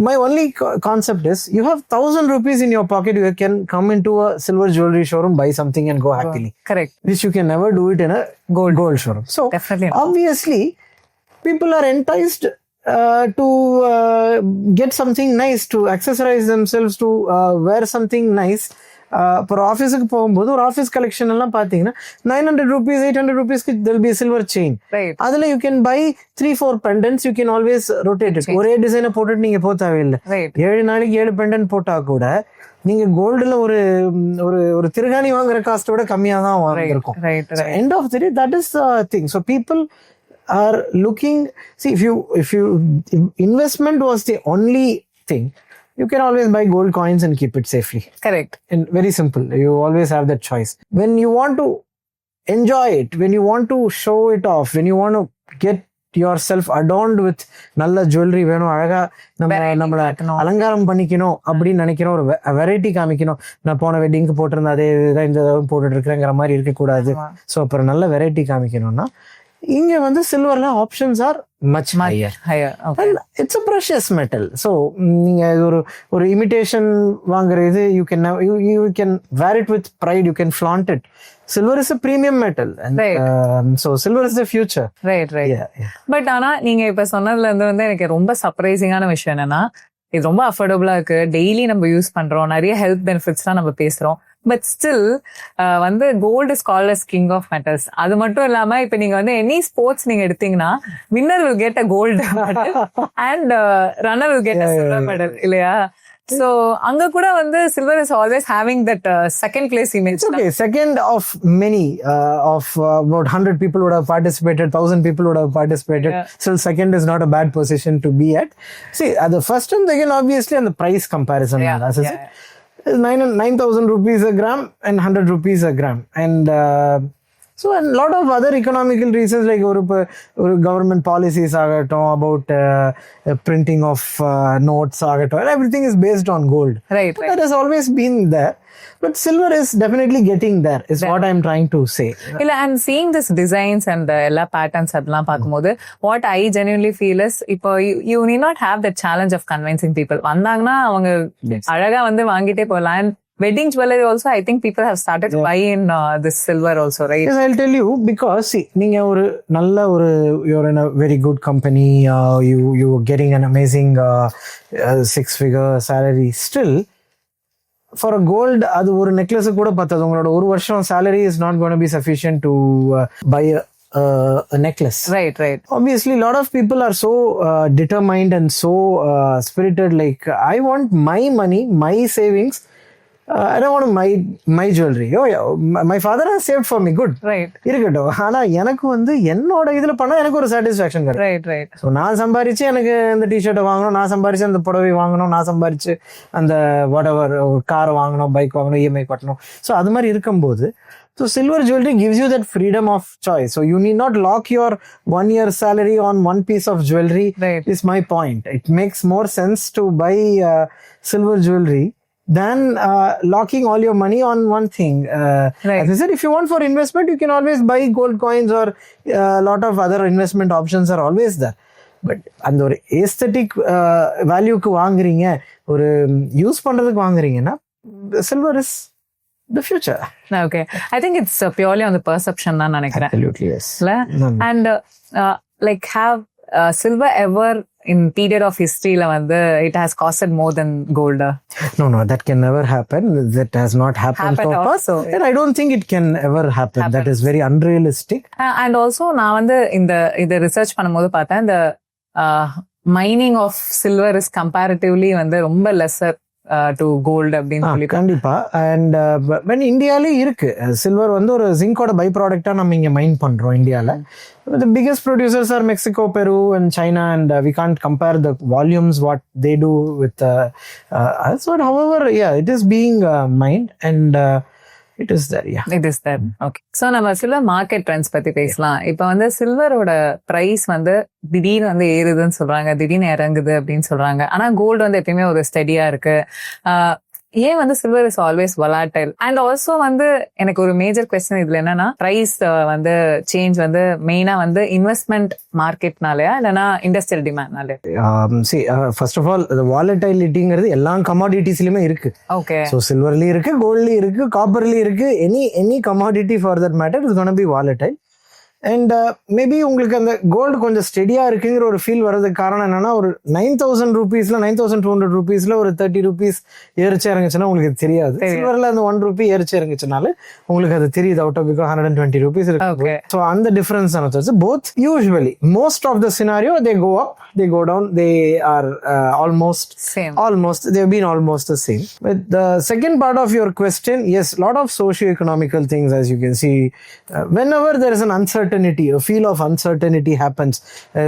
my only concept is you have 1,000 rupees in your pocket, you can come into a silver jewelry showroom, buy something and go happily, Correct. which you can never do it in a gold showroom. So Definitely not. obviously people are enticed to get something nice, to accessorize themselves, to wear something nice. இப்போ ஆஃபீஸுக்கு போகும்போது ஒரு office collection எல்லாம் பார்த்தீங்கன்னா 900 rupees 800 rupeesக்கு there'll be silver chain. Right. அதில் you can buy 3-4 pendants, you can always rotate it. ஒரே டிசைனை போட்டுட்டு நீங்கள் போக தேவையில்லை. Right. 7 நாளைக்கு 7 pendant போட்டா கூட நீங்க கோல்டுல ஒரு ஒரு ஒரு திருகாணி வாங்குற காஸ்ட்டோட கம்மியா தான் வாங்கிருக்கும். Right. Right. End of the day, that is the thing. So people are looking, see, if you investment was the only thing, you can always buy gold coins and keep it safely. Correct. And very simple, you always have that choice. When you want to enjoy it, when you want to show it off, when you want to get yourself adorned with நல்ல jewellery வேணும், அழகா நம்மள அலங்காரம் பண்ணிக்கணும் அப்படின்னு நினைக்கிறோம், ஒரு variety காமிக்கணும். நான் போன வெட்டிங்க்கு போட்டிருந்த அதே இதுதான் இந்த போட்டுட்டு இருக்கிறேங்கிற மாதிரி இருக்கக்கூடாது. ஸோ அப்புறம் நல்ல வெரைட்டி காமிக்கணும்னா இங்க வந்து சில்வர்ல options are much higher. And it's a precious metal. So நீங்க ஒரு இமிடேஷன் வாங்குறது, you can wear it with pride, you can flaunt it. Silver is a premium metal, and Right. So silver is the future. Right. Yeah. But ஆனா நீங்க இப்ப சொன்னதுல இருந்து வந்து எனக்கு ரொம்ப சர்ப்ரைசிங்கான விஷயம் என்னன்னா, இது ரொம்ப அஃபோர்டபுளா இருக்கு, டெய்லி நம்ம யூஸ் பண்றோம், நிறைய ஹெல்த் பெனிஃபிட்ஸ்லாம் நம்ம பேசுறோம். பட் ஸ்டில் வந்து gold is called as king of metals. அது மட்டும் இல்லாம இப்ப நீங்க வந்து எனி ஸ்போர்ட்ஸ் நீங்க எடுத்தீங்கன்னா winner will get a gold medal and runner will get a silver medal, இல்லையா? So அங்க கூட வந்து silver is always having that second place image. It's okay, second of many, of about 100 people would have participated, 1,000 people would have participated. Yeah. Still second is not a bad position to be at. See, at the first and second, obviously, and the price comparison, Yeah, as I yeah. said, 9,000 rupees a gram and 100 rupees a gram. And so a lot of other economical reasons, like or government policies about printing of notes, and everything is based on gold. Right. That has always been there. But silver is definitely getting there, is what I'm trying to say. இல்ல, and seeing this designs and எல்லா patterns அதெல்லாம் பார்க்கும்போது what I genuinely feel is, இப்போ you need not have the challenge of convincing people. வந்தாங்கன்னா அவங்க அழகா வந்து வாங்கிட்டே போகலாம். And wedding jewelry also, I think people have started to buy in this silver also, right? Yes, I'll tell you, because see, நீங்க ஒரு நல்ல you're in a very good company, you're getting an amazing 6-figure salary. Still, for a gold, அது ஒரு necklace கூட பத்தாது. உங்களோட ஒரு வருஷம் salary is not going to be sufficient to buy a necklace. Right. Obviously, a lot of people are so determined and so spirited, like, I want my money, my savings. I don't want my jewelry. Oh yeah, my father has saved for me. Good. Right. இருக்கட்டும். ஆனா எனக்கு வந்து என்னோட இதுல பண்ணா எனக்கு ஒரு satisfaction கிடைக்கும். Right. ஸோ நான் சம்பாரிச்சு எனக்கு இந்த டிஷர்ட்டை வாங்கணும், நான் சம்பாரிச்சு அந்த புடவை வாங்கணும், நான் சம்பாரிச்சு அந்த whatever கார் வாங்கணும், பைக் வாங்கணும், இஎம்ஐ கட்டணும். ஸோ அது மாதிரி இருக்கும்போது, so silver jewelry gives you that freedom of choice. So you need not lock your 1 year salary on one piece of jewelry. Right. Is my point. It makes more sense to buy silver jewelry than locking all your money on one thing. Right. As I said, if you want for investment, you can always buy gold coins, or a lot of other investment options are always there. But அந்த ஒரு aesthetic வேல்யூக்கு வாங்குறீங்க, ஒரு use பண்றதுக்கு வாங்குறீங்கன்னா, silver is the future. Okay. I think it's purely on the perception தான் நினைக்கிறேன். Absolutely, yes. And like, have silver ever in period of history வந்து it has costed more than gold? No, that can never happen. That has not happened so far. also. And I don't think it can ever happen. That is very unrealistic. And also நான் வந்து இந்த research பண்ணும்போது பார்த்தேன், இந்த mining of silver is comparatively வந்து ரொம்ப lesser to gold அப்படின்னு சொல்லி. கண்டிப்பா. அண்ட் when இந்தியாலே இருக்கு சில்வர் வந்து ஒரு ஜிங்கோட பை ப்ராடக்டா நம்ம இங்க மைன் பண்றோம் இந்தியால. The biggest producers are Mexico, Peru and China, and we can't compare the volumes what they do with us. But however, yeah, it is being mined, and it is there. Yeah. It is that. Okay. So நம்ம silver market trends பத்தி பேசலாம். இப்ப வந்து சில்வரோட price வந்து திடீர்னு வந்து ஏறுதுன்னு சொல்றாங்க, திடீர்னு இறங்குது அப்படின்னு சொல்றாங்க. ஆனா கோல்டு வந்து எப்பயுமே ஒரு ஸ்டெடியா இருக்கு. ஏன் வந்து silver is always volatile? And also வந்து எனக்கு ஒரு மேஜர் கொஸ்டின் இதுல என்னன்னா, பிரைஸ் வந்து சேஞ்ச் வந்து மெயினா வந்து இன்வெஸ்ட்மெண்ட் மார்க்கெட்னாலயா இல்லைன்னா இண்டஸ்ட்ரியல் டிமாண்ட்னாலே? See, first of all, the volatility-ங்கிறது எல்லா கமாடிட்டிஸ்லயுமே இருக்கு. ஓகே. ஸோ சில்வர்லயும் இருக்கு, கோல்ட்லயும் இருக்கு, காப்பர்லயும் இருக்கு. Any commodity for that matter is gonna be volatile. And maybe உங்களுக்கு அந்த கோல்டு கொஞ்சம் ஸ்டெடியா இருக்குங்கிற ஒரு ஃபீல் வர்றதுக்கு காரணம் என்னன்னா, ஒரு 9,000 ரூபீஸ்ல 9,200 ரூபீஸ்ல ஒரு 30 ரூபீஸ் ஏறிச்சு இறங்குச்சுன்னா உங்களுக்கு தெரியாது. சில்வர்ல அந்த 1 ரூபி ஏறிச்சு இறங்குச்சுனால உங்களுக்கு அது தெரியுது. அவுட் ஆஃப் 120 ரூபீஸ் இருக்கு. ஸோ அந்த டிஃபரன்ஸ் தான். Both usually most of the scenario they go up, they go down, they are almost they've been almost the same. But the second part of your question, yes, lot of socio-economical things, as you can see, whenever there is an uncertainty, a feel of uncertainty happens.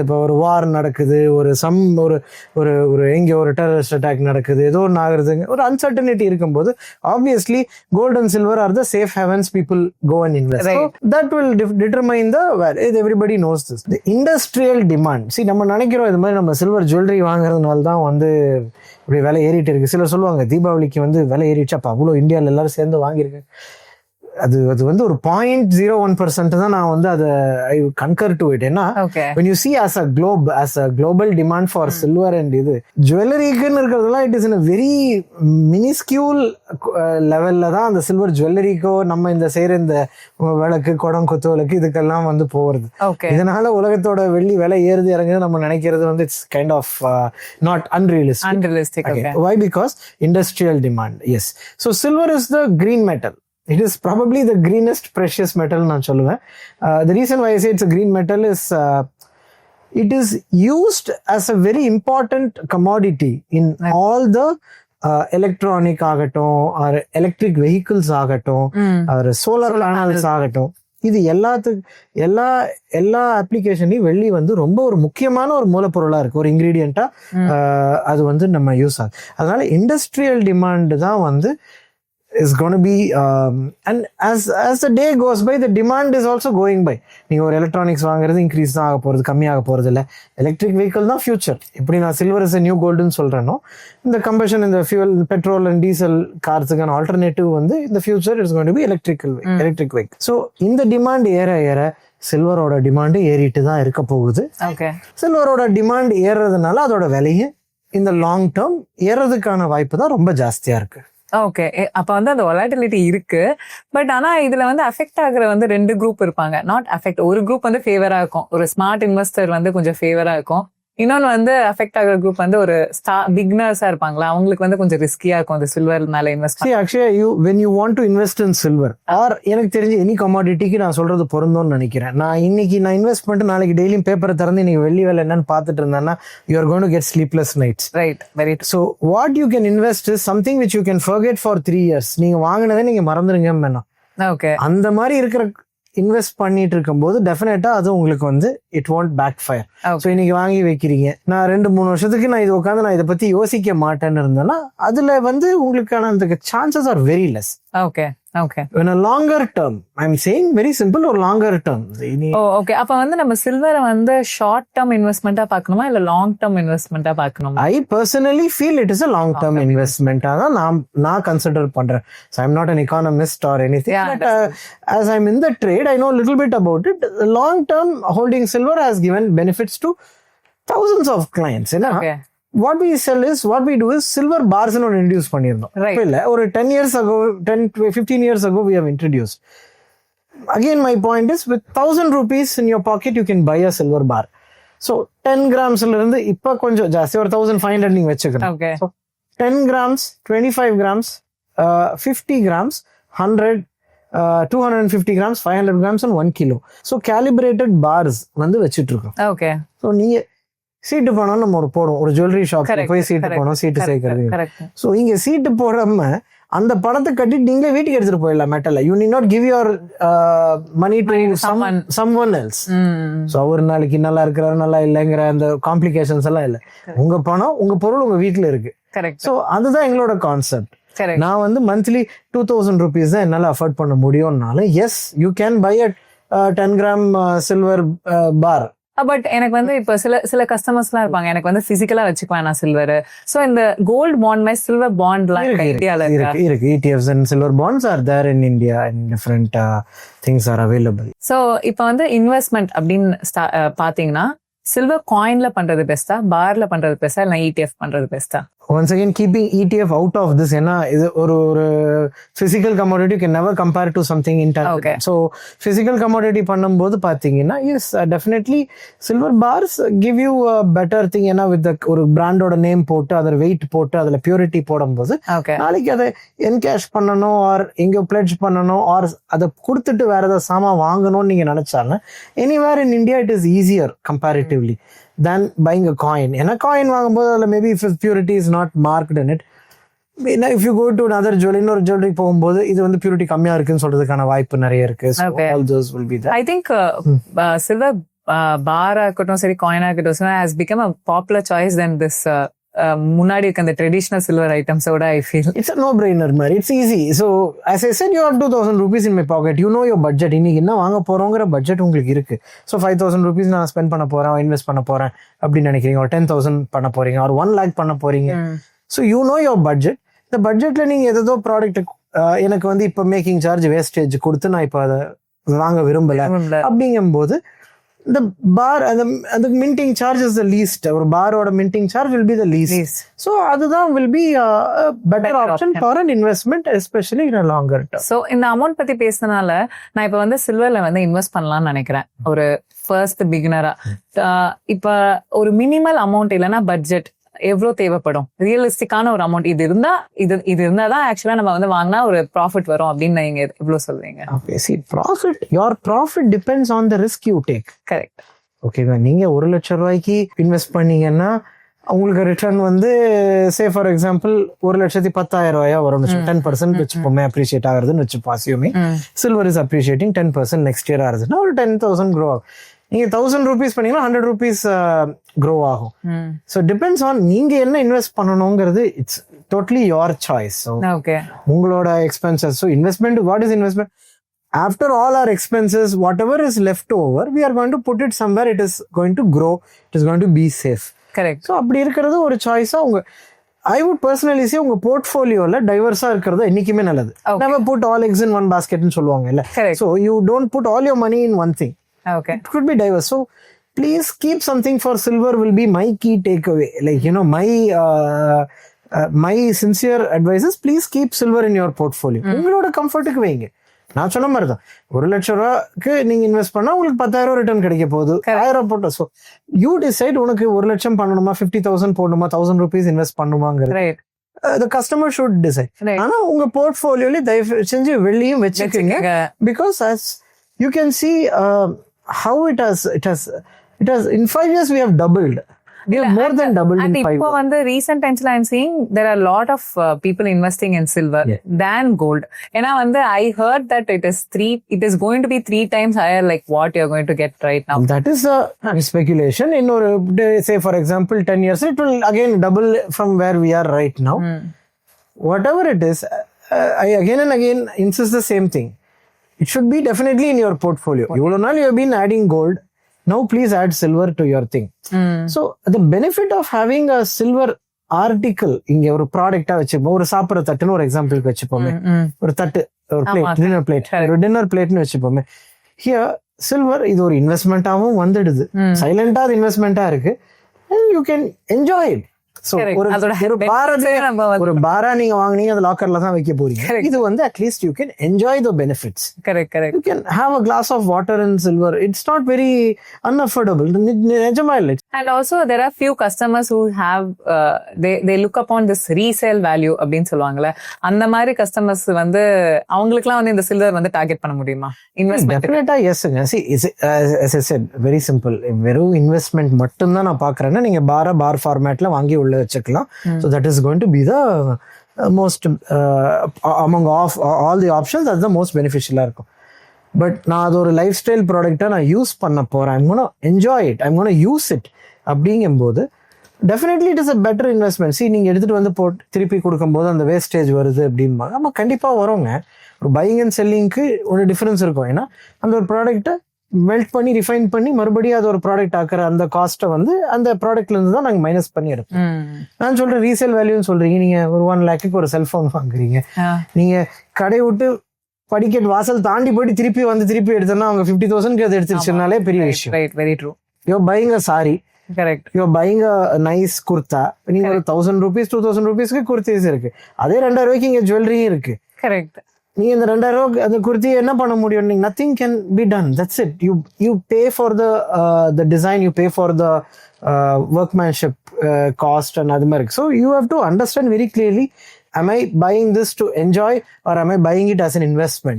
இப்போ ஒரு வார் நடக்குது, ஒரு எங்க ஒரு terrorist attack நடக்குது, ஏதோ ஒன்று ஆகுறதுங்க, ஒரு அன்சர்டனிட்டி இருக்கும்போது obviously gold and silver are the safe havens people go and invest. So that will determine the value. Everybody knows this. The industrial demand, see, நம்ம நினைக்கிறோம் இது மாதிரி நம்ம சில்வர் ஜுவல்லரி வாங்குறதுனால தான் வந்து இப்படி விலை ஏறிட்டு இருக்கு. சிலர் சொல்லுவாங்க தீபாவளிக்கு வந்து விலை ஏறிடுச்சு, அப்போ அவ்வளோ இந்தியாவில் எல்லாரும் சேர்ந்து வாங்கியிருக்கேன். அது வந்து ஒரு 0.01% தான் நான் வந்து அதை ஐ கன்கர் டு இட். ஏன்னா when you see as a global demand for silver and இது ஜுவல்லரிக்குன்னு இருக்கிறதுலாம் it is in a very minuscule லெவல்ல தான் அந்த சில்வர் ஜுவல்லரிக்கோ நம்ம இந்த செய்யற இந்த விளக்கு, குடம், கொத்து விளக்கு இதுக்கெல்லாம் வந்து போறது. இதனால உலகத்தோட வெள்ளி விலை ஏறுது இறங்குது நம்ம நினைக்கிறது வந்து it's kind of not unrealistic. Why? Because industrial demand. Yes. So silver is the green metal. It is probably the greenest precious metal நான் சொல்லுவேன். The reason why I say it's a green metal is it is used as a very important commodity in all the electronic ஆகட்டும், or electric vehicles ஆகட்டும், or solar panels ஆகட்டும், இது எல்லா அப்ளிகேஷனையும் வெள்ளி வந்து ரொம்ப ஒரு முக்கியமான ஒரு மூலப்பொருளா இருக்கு, ஒரு இன்கிரீடியண்டா அது வந்து நம்ம யூஸ் ஆகுது. அதனால இண்டஸ்ட்ரியல் டிமாண்ட் தான் வந்து is going to be and as the day goes by, the demand is also going by. நீங்க ஒரு எலக்ட்ரானிக்ஸ் வாங்குறது இன்க்ரீஸ் தான் ஆக போறது, கம்மியாக போறது இல்ல. எலக்ட்ரிக் வெஹிக்கிள் தான் ஃபியூச்சர். எப்படி நான் சில்வர் இஸ் நியூ கோல்டுன்னு சொல்றேனோ, இந்த கம்பஷன், இந்த ஃபியூல், பெட்ரோல் அண்ட் டீசல் கார்ஸுக்கான ஆல்டர்னேட்டிவ் வந்து இந்த future is going to be electric vehicle. So இந்த டிமாண்ட் ஏற சில்வரோட டிமாண்ட் ஏறிட்டு தான் இருக்க போகுது. சில்வரோட டிமாண்ட் ஏறுறதுனால அதோட விலையும் இந்த லாங் டேர்ம் ஏறதுக்கான வாய்ப்பு தான் ரொம்ப ஜாஸ்தியா இருக்கு. ஓகே. அப்ப வந்து அந்த வொலாட்டிலிட்டி இருக்கு. பட் ஆனா இதுல வந்து அஃபெக்ட் ஆகுற வந்து 2 குரூப் இருப்பாங்க. நாட் அஃபெக்ட், ஒரு குரூப் வந்து ஃபேவரா இருக்கும், ஒரு ஸ்மார்ட் இன்வெஸ்டர் வந்து கொஞ்சம் ஃபேவரா இருக்கும். இன்னொன்னு வந்து அஃபெக்ட் ஆகிற குரூப் வந்து ஒரு பிகினர்ஸா இருப்பாங்களா, அவங்களுக்கு வந்து கொஞ்சம் ரிஸ்கியா இருக்கும் அந்த சில்வர் மேல invest. Actually when you want to invest in silver or எனக்கு தெரிஞ்ச எனி கமாடிட்டிக்கு நான் சொல்றது பொருந்தோம்னு நினைக்கிறேன். நான் இன்னைக்கு இன்வெஸ்ட் பண்ணிட்டு நாளைக்கு டெய்லியும் பேப்பரை திறந்து இன்னைக்கு வெள்ளி வேலை என்னன்னு பார்த்துட்டு இருந்தேன்னா you are going to get sleepless nights. Right, very true. So what you can invest is something which you can forget for 3 years. நீங்க வாங்கினதை நீங்க மறந்துருங்க வேணாம். ஓகே. அந்த மாதிரி இருக்கிற இன்வெஸ்ட் பண்ணிட்டு இருக்கும்போது டெஃபினட்டா அது உங்களுக்கு வந்து it won't backfire. So இன்னைக்கு வாங்கி வைக்கிறீங்க, நான் 2-3 வருஷத்துக்கு நான் இது உட்காந்து நான் இதை பத்தி யோசிக்க மாட்டேன்னு இருந்தேன்னா அதுல வந்து உங்களுக்கான அந்த chances are very less. Okay. In a longer term, I'm saying very simple, or longer term. Okay. அப்ப வந்து நம்ம சில்வரை வந்து ஷார்ட் டேர்ம் இன்வெஸ்ட்மெண்டா பார்க்கணுமா இல்ல லாங் டேர்ம் இன்வெஸ்ட்மெண்டா பார்க்கணுமா? I personally feel it is a long term investment. அதான் நான் கன்சிடர் பண்றேன். So I'm not an economist or anything, but as I'm in the trade, I know a little bit about it. Long term holding silver has given benefits to thousands of clients. Okay. What we do is silver bars னு ஒன்று introduce பண்ணியிருந்தோம். இல்ல ஒரு 10 years ago, 10-15 years ago we have introduced. Again, my point is with 1,000 rupees in your pocket you can buy a silver bar. So 10 grams-ல இருந்து இப்ப கொஞ்சம் ஜாஸ்தி, ஒரு 1,500 நீங்க வச்சுக்கணும். Okay. So 10 grams, 25 grams, 50 grams, 100, 250 grams, 500 grams and 1 kilo. So calibrated bars வந்து வச்சிட்டு இருக்கோம். Okay. So நீங்க சீட்டு போனோம், நம்ம ஒரு ஜுவல்லரி ஷாப் போய் சீட்டு போனோம், சீட்டு சேர்க்கறது. ஸோ இங்க சீட்டு போடாம அந்த பணத்தை கட்டிட்டு நீங்களே வீட்டுக்கு எடுத்துட்டு போயிடலாம் மெட்டல்ல. You need not give your money to someone else. So அவர் நாளைக்கு நல்லா இருக்கிறாரு நல்லா இல்லைங்கிற அந்த காம்ப்ளிகேஷன்ஸ் எல்லாம் இல்லை. உங்க பணம், உங்க பொருள் உங்க வீட்டுல இருக்கு. ஸோ அதுதான் எங்களோட கான்செப்ட். Correct. நான் வந்து மந்த்லி 2000 rupees தான் என்னால அஃபோர்ட் பண்ண முடியும்னாலும் yes you can buy a 10 gram silver bar. But எனக்கு வந்து இப்ப சில கஸ்டமர்ஸ்லாம் இருப்பாங்க, எனக்கு வந்து பிசிக்கலா வச்சுக்குவேன் நான் சில்வர். சோ இந்த கோல்ட் பாண்ட் மாதிரி சில்வர் பாண்ட்லாம் இந்தியால இருக்கு. ETFs and silver bonds are there in India and different things are available. So இப்ப வந்து இன்வெஸ்ட்மெண்ட் அப்படின்னு பாத்தீங்கன்னா சில்வர் காயின்ல பண்றது பெஸ்டா, பார்ல பண்றது பெஸ்டா, இல்ல ETF பண்றது பெஸ்டா? Once again, keeping ETF out of this, ஏன்னா இது ஒரு physical commodity you can never compare to something intangible. Okay. So physical commodity பண்ணும்போது பாத்தீங்கன்னா yes definitely silver bars give you a better thing. ஏன்னா with the ஒரு பிராண்டோட name போட்டு அதில் வெயிட் போட்டு அதில் பியூரிட்டி போடும்போது நாளைக்கு அதை என்கேஷ் பண்ணணும் ஆர் எங்கேயோ பிளட்ஜ் பண்ணணும் ஆர் அதை கொடுத்துட்டு வேற ஏதாவது சாமான் வாங்கணும்னு நீங்க நினைச்சாலும் anywhere in India it is easier comparatively than buying a coin. ஏன்னா காயின் வாங்கும்போது அதில் maybe purity is not marked in it. if you go to another jewelry போகும்போது இது வந்து பியூரிட்டி கம்மியா இருக்குன்னு சொல்றதுக்கான வாய்ப்பு நிறைய இருக்கு. So all those will be there. I think silver பாரா இருக்கட்டும் சரி, காயினா இருக்கட்டும் has become a popular choice than this முன்னாடி இருக்க அந்த ட்ரெடிஷனல் சில்வர் ஐட்டம்ஸோட I feel it's no brainer மாதிரி. It's easy. So as I said, you have 2000 rupees in my pocket. You know your budget. இன்னைக்கு என்ன வாங்க போறோங்கிற பட்ஜெட் உங்களுக்கு இருக்கு. ஸோ 5000 rupees நான் ஸ்பெண்ட் பண்ண போறேன், இன்வெஸ்ட் பண்ண போறேன் அப்படின்னு நினைக்கிறீங்க, ஒரு 10,000 பண்ண போறீங்க, ஒரு 1 lakh பண்ண போறீங்க. So you know your budget. இந்த பட்ஜெட்ல நீங்க ஏதோ ப்ராடக்ட் எனக்கு வந்து இப்போ மேக்கிங் சார்ஜ் வேஸ்டேஜ் கொடுத்து நான் இப்போ அதை வாங்க விரும்பல அப்படிங்கும்போது the bar and the minting charge is the least. ஒரு பாரோட minting charge will be the least. So அதுதான் will be a better option for an investment, especially in a longer term. So இந்த அமௌண்ட் பத்தி பேசினால நான் இப்ப வந்து சில்வர்ல வந்து invest பண்ணலாம்னு நினைக்கிறேன் ஒரு ஃபர்ஸ்ட் பிகினரா. இப்ப ஒரு மினிமல் அமௌண்ட் இல்லைன்னா பட்ஜெட் எவ்வளவு தேவைப்படும்? ரியலிஸ்டிக்கான ஒரு அமௌண்ட் இது இருந்தாதான் ஆக்சுவலா நம்ம வந்து வாங்கினா ஒரு ப்ராஃபிட் வரும் அப்படின்னு நீங்க எவ்வளவு சொல்றீங்க? your profit depends on the risk you take. Correct. ஓகேவா? நீங்க 1 லட்சம் ரூபாய்க்கு இன்வெஸ்ட் பண்ணீங்கன்னா உங்களுக்கு ரிட்டர்ன் வந்து சே ஃபார் எக்ஸாம்பிள் 1,10,000 ரூபாயா வரும். 10% வச்சுப்போமே அப்ரிஷியேட் ஆகுறதுன்னு வச்சுப்போம். Assuming silver is appreciating 10% next year ஆகுதுன்னா ஒரு 10,000 க்ரோ ஆகும். நீங்க 1000 rupees பண்ணீங்கன்னா 100 rupees க்ரோ ஆகும். ஸோ டிபெண்ட்ஸ் ஆன் நீங்க என்ன இன்வெஸ்ட் பண்ணணுங்கிறது. It's totally your choice. So உங்களோட expenses. So investment, what is investment? After all our expenses, whatever is left over, we are going to put it somewhere. It is going to grow. It is going to be safe. Correct. So அப்படி இருக்கிறது ஒரு சாய்ஸா உங்க I would personally say உங்க போர்ட்ஃபோலியோல டைவர்ஸா இருக்கிறது என்னைக்குமே நல்லது. Never put all eggs in one basket ன்னு சொல்லுவாங்க இல்ல. So you don't put all your money in one thing. Okay. It could be diverse. So please keep something for silver will be my key takeaway. Like my sincere advice is please keep silver in your portfolio. உங்களோட கம்ஃபர்ட்டுக்கு வைங்க. நான் சொன்ன மாதிரி தான் 1 லட்சம் ரூபாய்க்கு நீங்க invest பண்ணா உங்களுக்கு 10,000 ரிட்டர்ன் கிடைக்க போகுது. 1000 போட்டோம். ஸோ யூ டிசைட் உனக்கு 1 லட்சம் பண்ணணுமா, 50,000 போடணுமா, 1000 rupees இன்வெஸ்ட் பண்ணுமாங்கிறது the customer should decide. ஆனா உங்க போர்ட்ஃபோலியோல தயவு செஞ்சு வெளியும் வச்சுக்கோங்க. Because as you can see how it has in 5 years we have doubled. We have more than doubled in 5 years. இப்போ வந்து recent times I'm seeing there are a lot of people investing in silver than gold. ஏன்னா வந்து I heard that it is going to be 3 times higher like what you're going to get right now. That is a speculation. In or say for example 10 years it will again double from where we are right now. Whatever it is, I again and again insist the same thing. It should be definitely in your portfolio. You have been adding gold. Now please add silver to your thing. So the benefit of having a silver article இங்க ஒரு ப்ராடக்டா வச்சுப்போம். ஒரு சாப்பிட்ற தட்டுன்னு ஒரு எக்ஸாம்பிளுக்கு வச்சுப்போமே. ஒரு தட்டு, ஒரு பிளேட், டின்னர் பிளேட்னு வச்சுப்போமே. ஹியர் சில்வர் இது ஒரு இன்வெஸ்ட்மெண்டாவும் வந்துடுது. சைலண்டா அது இன்வெஸ்ட்மெண்டா இருக்கு. You can enjoy it. ஒரு பாரா நீங்க வாங்குனீங்க அது லாக்கர்ல தான் வைக்க போறீங்க. இது வந்து at least you can enjoy the benefits. Correct. You can have a glass of water in silver. It's not very unaffordable. நிஜமா இல்லை. And also there are few customers who have they look upon this resale value அப்படின்னு சொல்லுவாங்கல்ல. அந்த மாதிரி customers வந்து அவங்களுக்குலாம் வந்து இந்த சில்வர் வந்து டார்கெட் பண்ண முடியுமா? இன்வெஸ்ட்மென்ட் டெஃபினட்டா எஸ்ங்க. See as I said very simple. வெறும் இன்வெஸ்ட்மெண்ட் மட்டும் தான் நான் பாக்குறேன்னா நீங்க பார் ஃபார்மேட்ல வாங்கி உள்ள வச்சுக்கலாம். So that is going to be the most among all the options that's the most beneficial இருக்கும். பட் நான் அது ஒரு லைஃப் ஸ்டைல் ப்ராடக்டா நான் யூஸ் பண்ண போறேன். I'm going to enjoy it. I'm going to use it அப்படிங்கும்போது definitely it is a better investment. C நீங்கள் எடுத்துகிட்டு வந்து திருப்பி கொடுக்கும்போது அந்த வேஸ்டேஜ் வருது அப்படின்பாங்க. நம்ம கண்டிப்பாக வரோங்க. ஒரு பையிங் அண்ட் செல்லிங்க்கு ஒரு டிஃப்ரென்ஸ் இருக்கும். ஏன்னா அந்த ஒரு ப்ராடக்ட்டை மெல்ட் பண்ணி ரிஃபைன் பண்ணி மறுபடியும் அது ஒரு ப்ராடக்ட் ஆக்குற அந்த காஸ்ட்டை வந்து அந்த ப்ராடக்ட்ல இருந்து தான் நாங்கள் மைனஸ் பண்ணி எடுப்போம். நான் சொல்றேன் ரீசேல் வேல்யூன்னு சொல்றீங்க. நீங்க ஒரு 1 lakhக்கு ஒரு செல்போன் வாங்குறீங்க. நீங்க கடை விட்டு படிக்கட் வாசல் தாண்டி போயிட்டு திருப்பி எடுத்தோம்னா அவங்க 50,000 அது எடுத்துருச்சுனாலே பெரிய விஷயம். Very true. You buying a sari, correct, you buying a nice kurta. நீங்க ஒரு 1000 rupees 2000 rupeesக்கு குர்த்திஸ் இருக்கு. அதே 2000 ரூபாய்க்கு இங்க ஜுவல்லரியும் இருக்கு. கரெக்ட். நீங்க இந்த 2000 ரூபாய்க்கு அந்த குர்த்தி என்ன பண்ண முடியும்? நீங்க nothing can be done. That's it. You pay for the design, you pay for the workmanship cost and அது மாதிரி இருக்கு. So you have to understand very clearly, am I buying this to enjoy or am I buying it as an investment?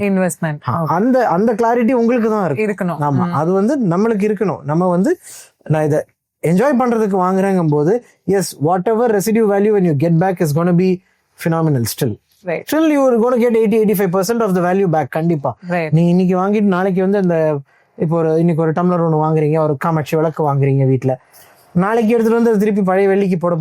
அந்த clarity உங்களுக்கு தான் இருக்கணும். ஆமா, அது வந்து நம்மளுக்கு இருக்கணும். நம்ம வந்து நான் இதை என்ஜாய் பண்றதுக்கு வாங்குறேங்கும் போது yes, whatever residue value when you get back is going to be phenomenal still. Still you are going to get 80-85% of the value back. கண்டிப்பா நீ இன்னைக்கு வாங்கிட்டு நாளைக்கு வந்து அந்த இப்போ இன்னைக்கு ஒரு டம்ளர் ஒன்று வாங்குறீங்க, ஒரு காமாட்சி விளக்கு வாங்குறீங்க வீட்டுல, நாளைக்கு எடுத்துட்டு வந்து திருப்பி பழைய வெள்ளிக்கு போட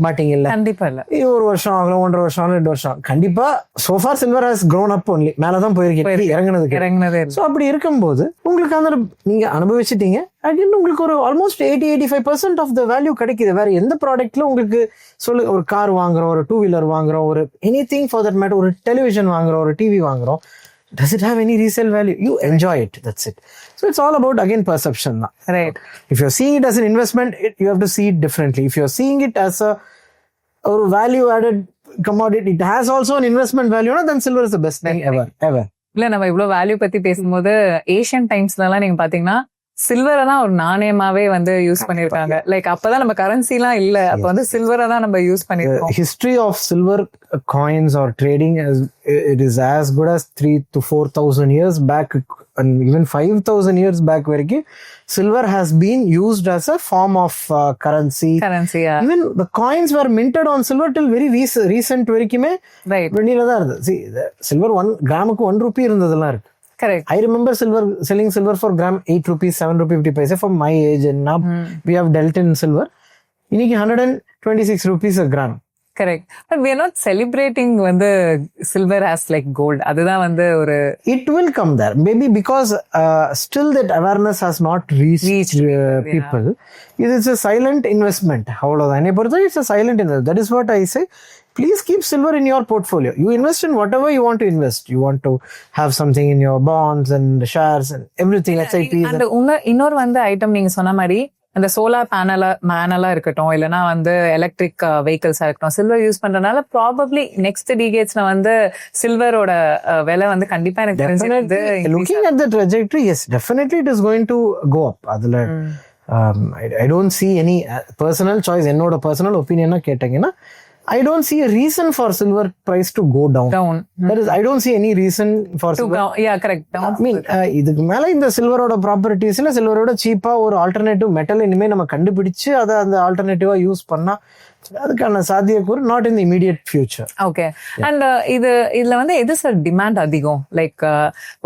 மாட்டீங்கல்ல. கண்டிப்பா இல்ல. இது 1 வருஷம் ஆகலாம், 1.5 வருஷம், 2 வருஷம். கண்டிப்பா sofa silver has grown up only. மேலதான் போயிருக்கேன், இறங்குனது. ஸோ அப்படி இருக்கும்போது உங்களுக்கு அந்த நீங்க அனுபவிச்சுட்டீங்க. அகைன் உங்களுக்கு ஒரு ஆல்மோஸ்ட் 80-85% ஆஃப் த வேல்யூ கிடைக்குது. வேற எந்த ப்ராடக்ட்ல உங்களுக்கு ஒரு கார் வாங்குறோம், ஒரு 2 வீலர் வாங்குறோம், ஒரு எனிதிங் ஃபார் தட் மேட்டர், ஒரு டெலிவிஷன் வாங்குறோம், ஒரு டிவி வாங்குறோம், does it have any resale value? You enjoy it, that's it. So it's all about again perception, right? If you're seeing it as an investment, you have to see it differently. If you're seeing it as a value added commodity, it has also an investment value, then silver is the best thing ever. இல்ல, நம்ம இவ்வளவு value பத்தி பேசும்போது Asian டைம்ஸ்ல எல்லாம் நீங்க பாத்தீங்கன்னா சில்வரை தான் ஒரு நாணயமாவே வந்து யூஸ் பண்ணிருக்காங்க. லைக் அப்பதான் நம்ம கரன்சி எல்லாம் இல்ல, அப்ப வந்து சில்வரை தான் நம்ம யூஸ் பண்ணிருக்கோம். History of silver coins or trading, it is as good as 3,000 to 4,000 years back, and even 5,000 years back வரைக்கும் silver has been used as a form of currency. Yeah. Even the coins were minted on silver till very recent வரைக்குமே வெளியில தான் இருந்தது. See, silver 1 கிராமுக்கு 1 rupee இருந்ததெல்லாம் இருக்கு. Correct. I remember selling silver for gram 8 rupees, 7 rupees 50 paise for my age, and now we have dealt in silver. இன்னைக்கு 126 rupees a gram. Correct. But we are not celebrating when the silver as like gold. அதுதான் வந்து ஒரு it will come there. Maybe because still that awareness has not reached people. It is a silent investment. அவ்வளவுதான். என்னை பொறுத்தவரை it's a silent investment. That is what I say. Please keep silver in your portfolio. You invest in whatever you want to invest. You want to have something in your bonds and shares and everything. SIPs. And இன்னொரு வந்து item நீங்க சொன்ன மாதிரி அந்த solar பேனலா இருக்கட்டும், இல்லைன்னா வந்து electric வெஹிக்கிள்ஸா இருக்கட்டும், சில்வர் யூஸ் பண்றதுனால ப்ராபப்ளி நெக்ஸ்ட் டிகேட்ஸ்ல வந்து சில்வரோட விலை வந்து கண்டிப்பா எனக்கு தெரிஞ்சது. Looking at the trajectory, yes, definitely it is going to go up. அதுல I don't see any personal choice. என்னோட personal opinion கேட்டீங்கன்னா I don't see a reason for silver price to go down. That is, I don't see any reason for silver. Yeah, correct. I mean, இதுக்கு மேல இந்த சில்வரோட ப்ராப்பர்ட்டிஸ்ல சில்வரோட சீப்பா ஒரு alternative metal இனிமே நம்ம கண்டுபிடிச்சு அதை அந்த ஆல்டர்னேட்டிவா யூஸ் பண்ணா அதுக்கான சாத்தியக்கூறு not in the immediate future. Okay. And இதுல வந்து எது சார் டிமாண்ட் அதிகம்? லைக்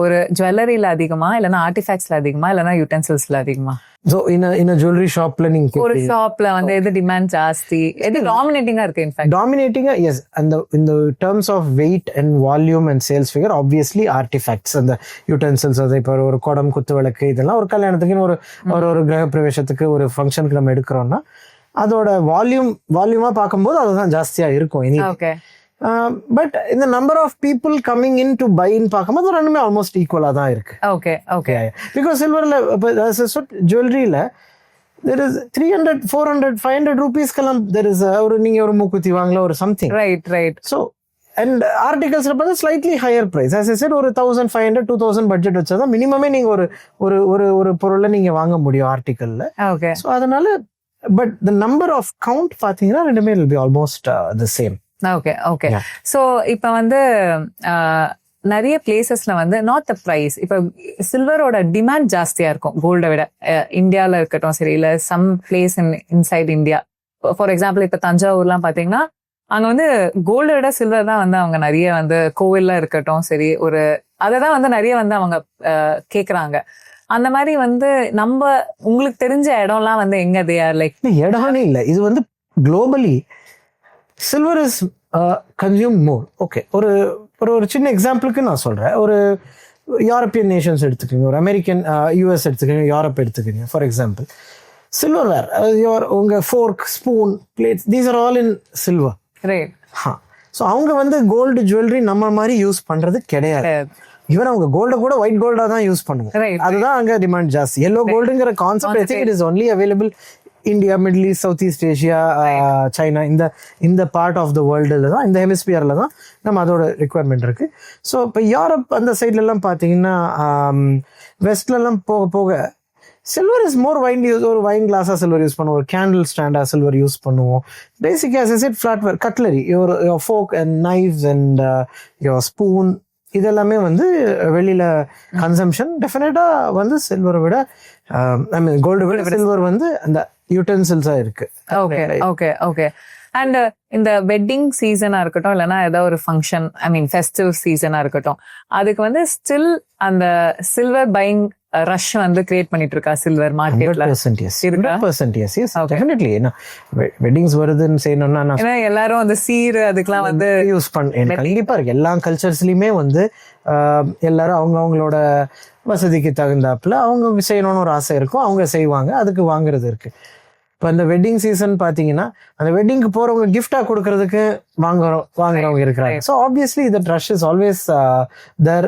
ஒரு ஜுவல்லரியில அதிகமா, இல்லைன்னா ஆர்டிஃபேக்ட்ஸ்ல அதிகமா, இல்லைன்னா யூட்டென்சில்ஸ்ல அதிகமா? So in a jewelry shopல நீங்க ஒரு ஷாப்ல வந்து எது டிமாண்ட் ஜாஸ்தி, எது டாமினேட்டிங்கா இருக்கு? இன்ஃபேக்ட் டாமினேட்டிங்கா, yes, and in the terms of weight and volume and sales figure, obviously artifacts and the utensils, அது இப்போ ஒரு குடம், குத்து விளக்கு, இதெல்லாம் ஒரு கல்யாணத்துக்கு ஒரு கிரக பிரவேசத்துக்கு ஒரு ஃபங்க்ஷனுக்கு நம்ம எடுக்கிறோம்னா அதோட வால்யூமா பார்க்கும்போது அதுதான் ஜாஸ்தியா இருக்கும். ஓகே. பட் இந்த number of people coming in to பைன்னு பார்க்கும்போது ரெண்டுமே ஆல்மோஸ்ட் ஈக்குவலா தான் இருக்கு. Okay okay. பிகாஸ் சில்வர்ல ஜுவல்லரியில there is 300, 400, 500 ரூபீஸ்க்கெல்லாம் there is நீங்க ஒரு மூக்குத்தி வாங்கல ஒரு சம்திங். ரைட். ஸோ அண்ட் ஆர்டிகல்ஸ்ல பார்த்தா slightly higher price. as I said, ஒரு 1,500, 2,000 பட்ஜெட் வச்சாதான் மினிமமே நீங்க ஒரு பொருளை நீங்க வாங்க முடியும் ஆர்டிகல்ல. ஓகே. ஸோ அதனால but the number of count பாத்தீங்கன்னா ரெண்டுமே will be almost the same. Okay. So இப்ப வந்து நிறைய பிளேசஸ்ல வந்து நாட் த பிரைஸ், இப்ப சில்வரோட டிமாண்ட் ஜாஸ்தியா இருக்கும் கோல்டை விட. இந்தியால இருக்கட்டும் சரி, இல்ல some place inside India. For example இப்ப தஞ்சாவூர்லாம் பாத்தீங்கன்னா அங்க வந்து கோல்டை விட சில்வர் தான் வந்து அவங்க நிறைய வந்து கோவில்ல இருக்கட்டும் சரி, ஒரு அததான் வந்து நிறைய வந்து அவங்க கேக்குறாங்க. அந்த மாதிரி வந்து நம்ம உங்களுக்கு தெரிஞ்ச இடம்லாம் வந்து எங்க லைக் இடம்னு இல்ல, இது வந்து globally silver is consumed more. Okay, ஒரு சின்ன எக்ஸாம்பிளுக்கு நான் சொல்றேன். ஒரு யூரோப்பியன் நேஷன்ஸ் எடுத்துக்கோங்க, ஒரு அமெரிக்கன் யூஎஸ் எடுத்துக்கோங்க, யூரோப் எடுத்துக்கோங்க. ஃபார் எக்ஸாம்பிள் சில்வர்வேர், உங்க fork, spoon, plates, these are all in silver. Right. So அவங்க வந்து கோல்டு ஜுவல்லரி நம்ம மாதிரி யூஸ் பண்றது கிடையாது. ஈவன் அவங்க கோல்டை கூட ஒயிட் கோல்டா தான் யூஸ் பண்ணுவாங்க. அதுதான் அங்க டிமாண்ட் ஜாஸ்தி. எல்லோ கோல்டுங்கிற concept I think it is only available India, Middle East, South East Asia, China, இந்த பார்ட் ஆஃப் த வேர்ல்டுல தான், இந்த ஹெமிஸ்பியர்ல தான் நம்ம அதோட ரிக்குவயர்மெண்ட் இருக்கு. ஸோ இப்போ யூரோப் அந்த சைட்ல எல்லாம் பார்த்தீங்கன்னா வெஸ்ட்ல எல்லாம் போக போக silver is more wine use. ஒரு வைன் கிளாஸா சில்வர் யூஸ் பண்ணுவோம், ஒரு கேண்டில் ஸ்டாண்டா சில்வர் யூஸ் பண்ணுவோம். Basic as is it flatware, cutlery, your fork and knives and your spoon, இதெல்லாமே வந்து வெளியில கன்சம்ஷன் டெஃபினட்டா வந்து சில்வரை விட, ஐ மீன் கோல்டு விட சில்வர் வந்து அந்த யூட்டென்சில்ஸா இருக்கு. Okay okay okay. அண்ட் இந்த வெட்டிங் சீசனா இருக்கட்டும், இல்லைன்னா ஏதாவது ஒரு ஃபங்க்ஷன், ஐ மீன் ஃபெஸ்டிவ் சீசனா இருக்கட்டும், அதுக்கு வந்து ஸ்டில் அந்த சில்வர் பையிங் ரஷ் வந்து கிரியேட் பண்ணிட்டு இருக்கா சில்வர் மார்க்கெட்ல? 100% yes, definitely. ஏன்னா வெட்டிங்ஸ் வருதுன்னு செய்யணும்னா எல்லாரும் அந்த சீர் அதுக்கெல்லாம் வந்து யூஸ் பண்ண கண்டிப்பா இருக்கு. எல்லா கல்ச்சர்ஸ்லயுமே வந்து எல்லாரும் அவங்களோட வசதிக்கு தகுந்தாப்புல அவங்க செய்யணும்னு ஒரு ஆசை இருக்கும், அவங்க செய்வாங்க, அதுக்கு வாங்குறது இருக்கு. இப்போ அந்த வெட்டிங் சீசன் பார்த்தீங்கன்னா அந்த வெட்டிங்க்கு போறவங்க கிஃப்டா கொடுக்கறதுக்கு வாங்குறவங்க இருக்கிறாங்க. So obviously the rush is always there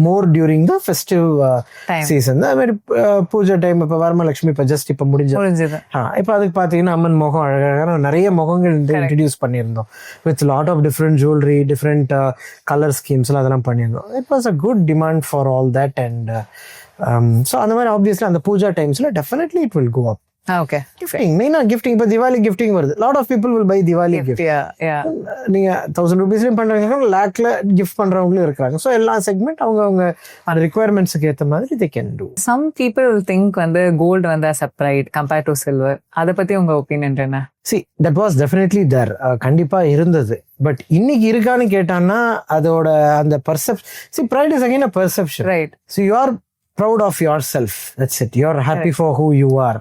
more during the festive season. அது மாதிரி பூஜை டைம், இப்போ வரமலட்சுமி இப்போ ஜஸ்ட் இப்போ முடிஞ்சது. இப்போ அதுக்கு பார்த்தீங்கன்னா அம்மன் முகம் அழகான நிறைய முகங்கள் இன்ட்ரடியூஸ் பண்ணியிருந்தோம் with lot of different jewellery, different colour ஸ்கீம்ஸ்லாம் அதெல்லாம் பண்ணியிருந்தோம். It was a good demand for all that. And so அந்த மாதிரி ஆப்வியஸ்லி அந்த பூஜா டைம்ஸ்ல definitely it will go up. Okay. Gifting, மெயினா கிஃப்டிங். இப்போ திவாலி கிஃப்டிங் வருது. Lot of people will buy Diwali gift. நீங்க 1000 ரூபீஸ்லயும் பண்றவங்க, லேக்ல கிஃப்ட் பண்றவங்களும் இருக்கிறாங்க. ஸோ எல்லா செக்மெண்ட் அவங்க அந்த ரிக்வயர்மெண்ட்ஸ்க்கு ஏற்ற மாதிரி they can do. Some people think வந்து கோல்டு வந்து as a pride compared to silver. அதை பத்தி உங்க ஒப்பீனியன் என்ன? See, that was definitely there. கண்டிப்பா இருந்தது. பட் இன்னைக்கு இருக்கான்னு கேட்டான்னா அதோட அந்த perception. Pride is again a perception. Right. So you are proud of yourself. That's it. You are happy for who you are.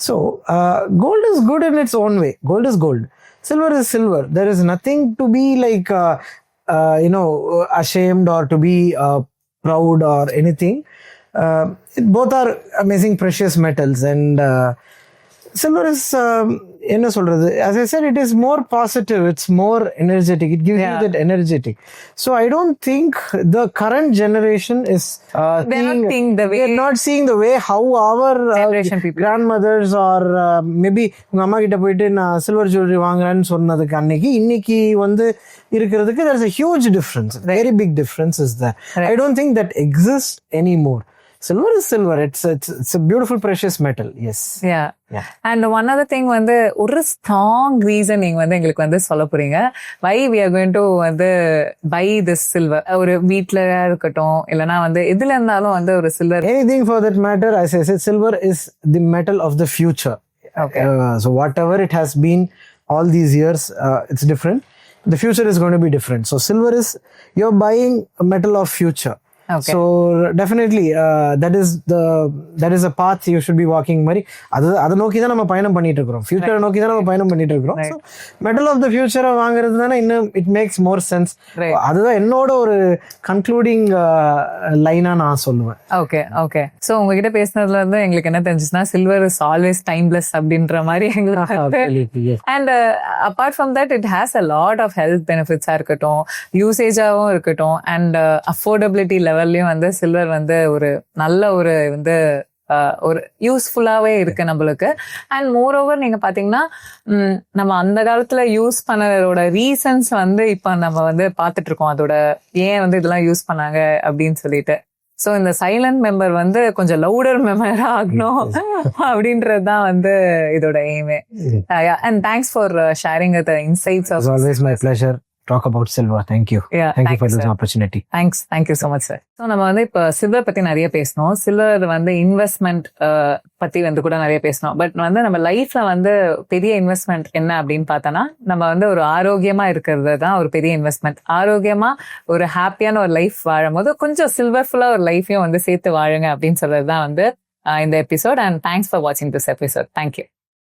So gold is good in its own way. Gold is gold. Silver is silver. There is nothing to be like ashamed or to be proud or anything. Both are amazing precious metals. And silver is என்ன சொல்றது, as I said, it is more positive, it's more energetic, it gives you that energetic. So I don't think the current generation is not seeing the way how our grandmothers or maybe உங்க அம்மா கிட்ட போயிட்டு நான் silver jewellery வாங்குறேன்னு சொன்னதுக்கு அன்னைக்கு இன்னைக்கு வந்து இருக்கிறதுக்கு there is a huge difference, very big difference is there. I don't think that exists anymore. Silver is silver. It's a beautiful precious metal. Yes. Yeah. And one other thing வந்து ஒரு strong reason நீங்க வந்து எங்களுக்கு வந்து சொல்ல போறீங்க why we are going to வந்து buy this silver. ஒரு வீட்ல இருக்கட்டும், இல்லனா வந்து எதுல இருந்தாலும் வந்து ஒரு silver, anything for that matter, as I said, silver is the metal of the future. Okay. So whatever it has been all these years, it's different. The future is going to be different. So silver is, you're buying a metal of future. Okay. So definitely that is a path you should be walking. மாதிரி அதை நோக்கி தான் நம்ம பயணம் பண்ணிட்டு இருக்கிறோம், ஃபியூச்சரை நோக்கி தான் நம்ம பயணம் பண்ணிட்டு இருக்கிறோம். ஸோ மெட்டல் ஆஃப் த ஃபியூச்சரை வாங்குறது தானே இன்னும் இட் மேக்ஸ் மோர் சென்ஸ். அதுதான் என்னோட ஒரு கன்க்ளூடிங் லைனா நான் சொல்லுவேன். Okay okay. ஸோ உங்ககிட்ட பேசினதுல இருந்து எங்களுக்கு என்ன தெரிஞ்சுன்னா சில்வர் இஸ் ஆல்வேஸ் டைம்லெஸ் அப்படின்ற மாதிரி எங்களுக்கு. And apart from that it has a lot of health பெனிஃபிட்ஸா இருக்கட்டும், யூசேஜாவும் இருக்கட்டும், அண்ட் அஃபோர்டபிலிட்டி லெவல்லையும் வந்து சில்வர் வந்து ஒரு நல்ல ஒரு வந்து ஒரு யூஸ்ஃபுல்லாவே இருக்கு நம்மளுக்கு. அண்ட் மோர் ஓவர் நீங்க பாத்தீங்கன்னா நம்ம அந்த காலத்துல யூஸ் பண்ணதோட ரீசன்ஸ் வந்து இப்ப நம்ம வந்து பாத்துட்டு இருக்கோம், அதோட ஏன் வந்து இதெல்லாம் யூஸ் பண்ணாங்க அப்படின்னு சொல்லிட்டு. ஸோ இந்த சைலண்ட் மெம்பர் வந்து கொஞ்சம் லவுடர் மெம்பரா ஆகணும் அப்படின்றதுதான் வந்து இதோட எய்மே. And thanks for sharing the insights. Always my pleasure talk about silver. Thank you. Thank you for this opportunity. Thank you so much sir. So நம்ம வந்து இப்ப சில்வர் பத்தி நிறைய பேசணும், சில்வர் வந்து இன்வெஸ்ட்மெண்ட் பத்தி வந்து கூட நிறைய பேசணும். பட் வந்து நம்ம லைஃப்ல வந்து பெரிய இன்வெஸ்ட்மெண்ட் என்ன அப்படின்னு பார்த்தோம்னா நம்ம வந்து ஒரு ஆரோக்கியமா இருக்கிறது தான் ஒரு பெரிய இன்வெஸ்ட்மெண்ட். ஆரோக்கியமா ஒரு ஹாப்பியான ஒரு லைஃப் வாழும் போது கொஞ்சம் சில்வர்ஃபுல்லா ஒரு லைஃபையும் வந்து சேர்த்து வாழுங்க அப்படின்னு சொல்றது தான் வந்து இந்த எபிசோட். அண்ட் தேங்க்ஸ் ஃபார் வாட்சிங் திஸ் எபிசோட். தேங்க்யூ.